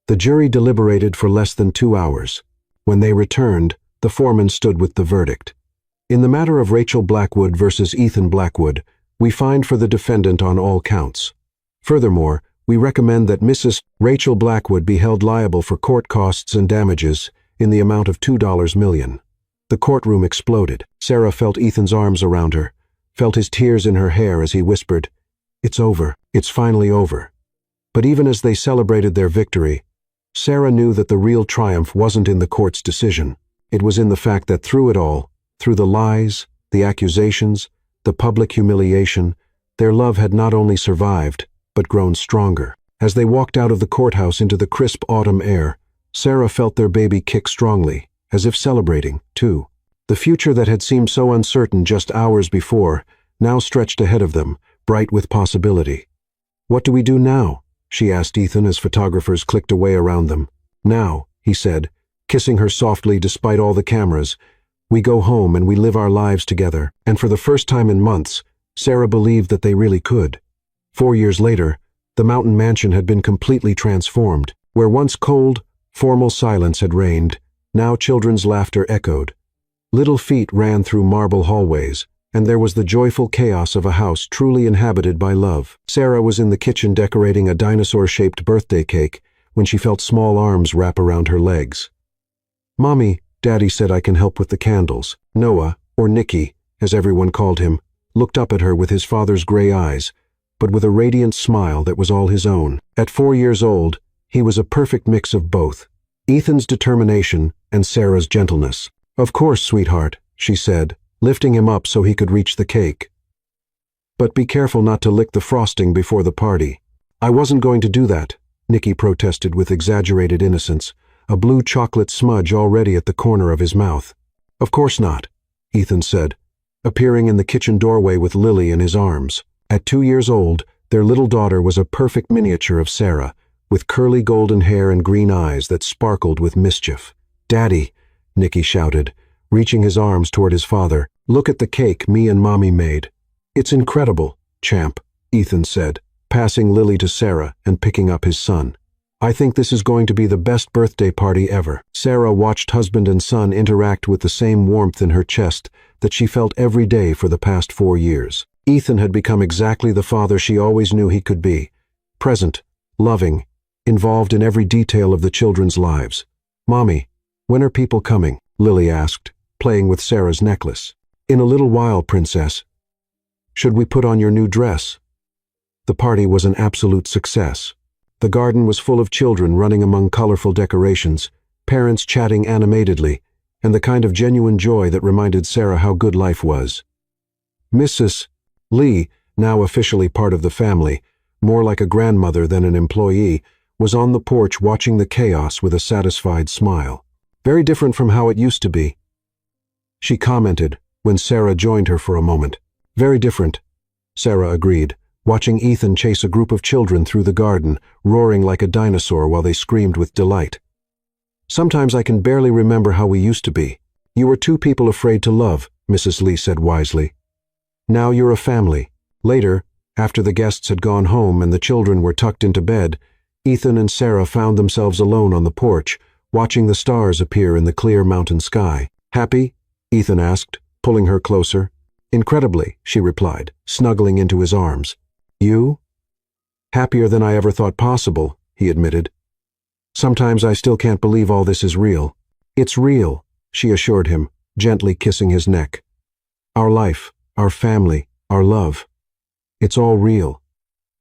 The jury deliberated for less than 2 hours. When they returned, the foreman stood with the verdict. In the matter of Rachel Blackwood versus Ethan Blackwood, we find for the defendant on all counts. Furthermore, we recommend that Mrs. Rachel Blackwood be held liable for court costs and damages in the amount of $2 million. The courtroom exploded. Sarah felt Ethan's arms around her, felt his tears in her hair as he whispered, "It's over. It's finally over." But even as they celebrated their victory, Sarah knew that the real triumph wasn't in the court's decision. It was in the fact that through it all, through the lies, the accusations, the public humiliation, their love had not only survived, but grown stronger. As they walked out of the courthouse into the crisp autumn air, Sarah felt their baby kick strongly, as if celebrating, too. The future that had seemed so uncertain just hours before now stretched ahead of them, bright with possibility. "What do we do now?" she asked Ethan as photographers clicked away around them. "Now," he said, kissing her softly despite all the cameras, "we go home and we live our lives together." And for the first time in months, Sarah believed that they really could. 4 years later, the mountain mansion had been completely transformed. Where once cold, formal silence had reigned, now children's laughter echoed. Little feet ran through marble hallways, and there was the joyful chaos of a house truly inhabited by love. Sarah was in the kitchen decorating a dinosaur-shaped birthday cake when she felt small arms wrap around her legs. "Mommy," Daddy said, "I can help with the candles." Noah, or Nicky, as everyone called him, looked up at her with his father's gray eyes, but with a radiant smile that was all his own. At 4 years old, he was a perfect mix of both, Ethan's determination and Sarah's gentleness. "Of course, sweetheart," she said, lifting him up so he could reach the cake. "But be careful not to lick the frosting before the party." "I wasn't going to do that," Nicky protested with exaggerated innocence, a blue chocolate smudge already at the corner of his mouth. "Of course not," Ethan said, appearing in the kitchen doorway with Lily in his arms. At 2 years old, their little daughter was a perfect miniature of Sarah, with curly golden hair and green eyes that sparkled with mischief. "Daddy," Nicky shouted, reaching his arms toward his father, "look at the cake me and Mommy made." "It's incredible, champ," Ethan said, passing Lily to Sarah and picking up his son. "I think this is going to be the best birthday party ever." Sarah watched husband and son interact with the same warmth in her chest that she felt every day for the past 4 years. Ethan had become exactly the father she always knew he could be, present, loving, involved in every detail of the children's lives. "Mommy, when are people coming?" Lily asked, playing with Sarah's necklace. "In a little while, princess." "Should we put on your new dress?" The party was an absolute success. The garden was full of children running among colorful decorations, parents chatting animatedly, and the kind of genuine joy that reminded Sarah how good life was. Mrs. Lee, now officially part of the family, more like a grandmother than an employee, was on the porch watching the chaos with a satisfied smile. "Very different from how it used to be," she commented when Sarah joined her for a moment. "Very different," Sarah agreed, watching Ethan chase a group of children through the garden, roaring like a dinosaur while they screamed with delight. "Sometimes I can barely remember how we used to be. You were 2 people afraid to love," Mrs. Lee said wisely. "Now you're a family." Later, after the guests had gone home and the children were tucked into bed, Ethan and Sarah found themselves alone on the porch, watching the stars appear in the clear mountain sky. "Happy?" Ethan asked, pulling her closer. "Incredibly," she replied, snuggling into his arms. "You?" "Happier than I ever thought possible," he admitted. "Sometimes I still can't believe all this is real." "It's real," she assured him, gently kissing his neck. "Our life, our family, our love. It's all real."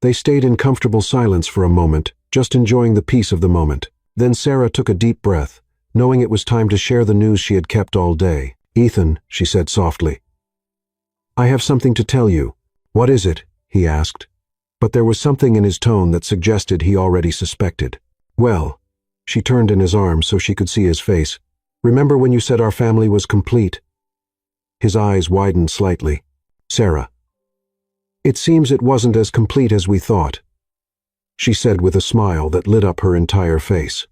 They stayed in comfortable silence for a moment, just enjoying the peace of the moment. Then Sarah took a deep breath, knowing it was time to share the news she had kept all day. "Ethan," she said softly, "I have something to tell you." "What is it?" he asked, but there was something in his tone that suggested he already suspected. "Well," she turned in his arms so she could see his face, "remember when you said our family was complete?" His eyes widened slightly. "Sarah, it seems it wasn't as complete as we thought," she said with a smile that lit up her entire face.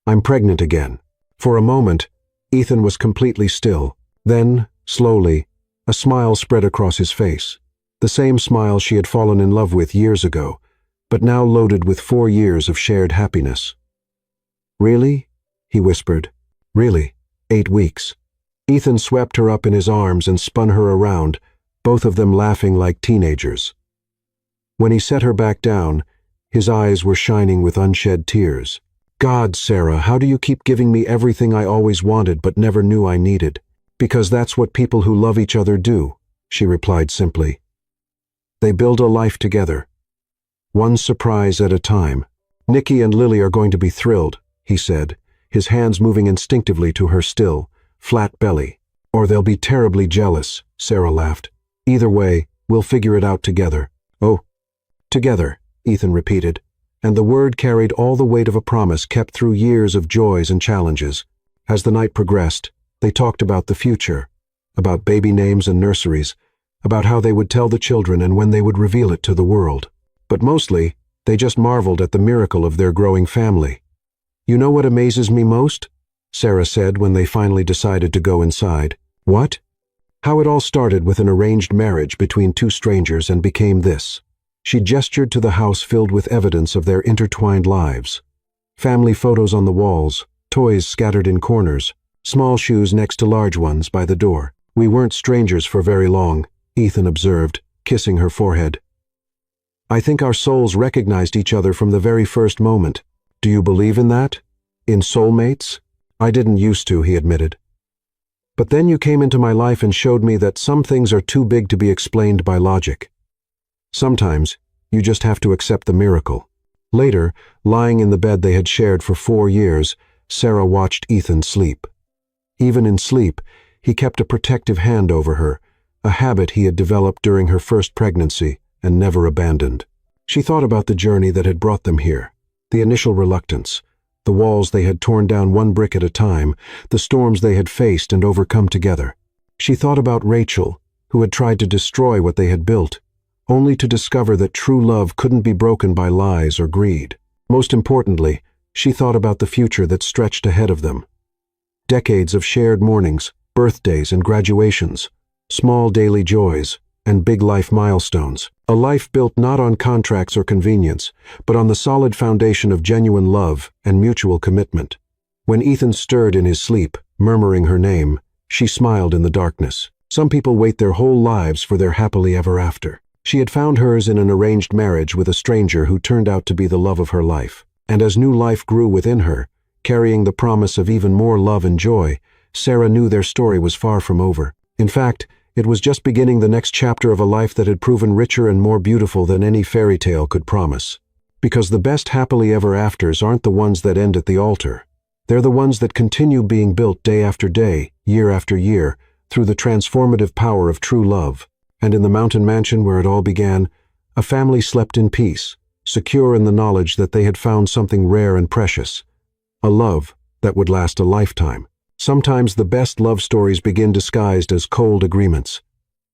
"I'm pregnant again." For a moment, Ethan was completely still. Then, slowly, a smile spread across his face. The same smile she had fallen in love with years ago, but now loaded with 4 years of shared happiness. "Really?" he whispered. "Really. 8 weeks." Ethan swept her up in his arms and spun her around, both of them laughing like teenagers. When he set her back down, his eyes were shining with unshed tears. "God, Sarah, how do you keep giving me everything I always wanted but never knew I needed?" "Because that's what people who love each other do," she replied simply. "They build a life together, one surprise at a time." "Nicky and Lily are going to be thrilled," he said, his hands moving instinctively to her still, flat belly. "Or they'll be terribly jealous," Sarah laughed. Either way, we'll figure it out together. Oh, together, Ethan repeated, and the word carried all the weight of a promise kept through years of joys and challenges. As the night progressed, they talked about the future, about baby names and nurseries, about how they would tell the children and when they would reveal it to the world. But mostly, they just marveled at the miracle of their growing family. "You know what amazes me most?" Sarah said when they finally decided to go inside. "What?" "How it all started with an arranged marriage between two strangers and became this." She gestured to the house filled with evidence of their intertwined lives. Family photos on the walls, toys scattered in corners, small shoes next to large ones by the door. "We weren't strangers for very long," Ethan observed, kissing her forehead. "I think our souls recognized each other from the very first moment. Do you believe in that? In soulmates?" "I didn't used to," he admitted. "But then you came into my life and showed me that some things are too big to be explained by logic. Sometimes, you just have to accept the miracle." Later, lying in the bed they had shared for 4 years, Sarah watched Ethan sleep. Even in sleep, he kept a protective hand over her, a habit he had developed during her first pregnancy and never abandoned. She thought about the journey that had brought them here, the initial reluctance, the walls they had torn down one brick at a time, the storms they had faced and overcome together. She thought about Rachel, who had tried to destroy what they had built, only to discover that true love couldn't be broken by lies or greed. Most importantly, she thought about the future that stretched ahead of them. Decades of shared mornings, birthdays and graduations, small daily joys, and big life milestones. A life built not on contracts or convenience, but on the solid foundation of genuine love and mutual commitment. When Ethan stirred in his sleep, murmuring her name, she smiled in the darkness. Some people wait their whole lives for their happily ever after. She had found hers in an arranged marriage with a stranger who turned out to be the love of her life. And as new life grew within her, carrying the promise of even more love and joy, Sarah knew their story was far from over. In fact, it was just beginning the next chapter of a life that had proven richer and more beautiful than any fairy tale could promise. Because the best happily ever afters aren't the ones that end at the altar. They're the ones that continue being built day after day, year after year, through the transformative power of true love. And in the mountain mansion where it all began, a family slept in peace, secure in the knowledge that they had found something rare and precious, a love that would last a lifetime. Sometimes the best love stories begin disguised as cold agreements.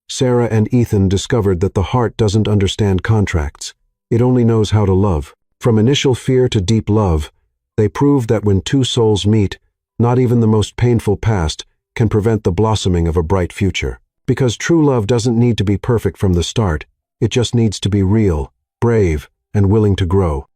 Sarah and Ethan discovered that the heart doesn't understand contracts. It only knows how to love. From initial fear to deep love, they proved that when two souls meet, not even the most painful past can prevent the blossoming of a bright future. Because true love doesn't need to be perfect from the start, it just needs to be real, brave, and willing to grow.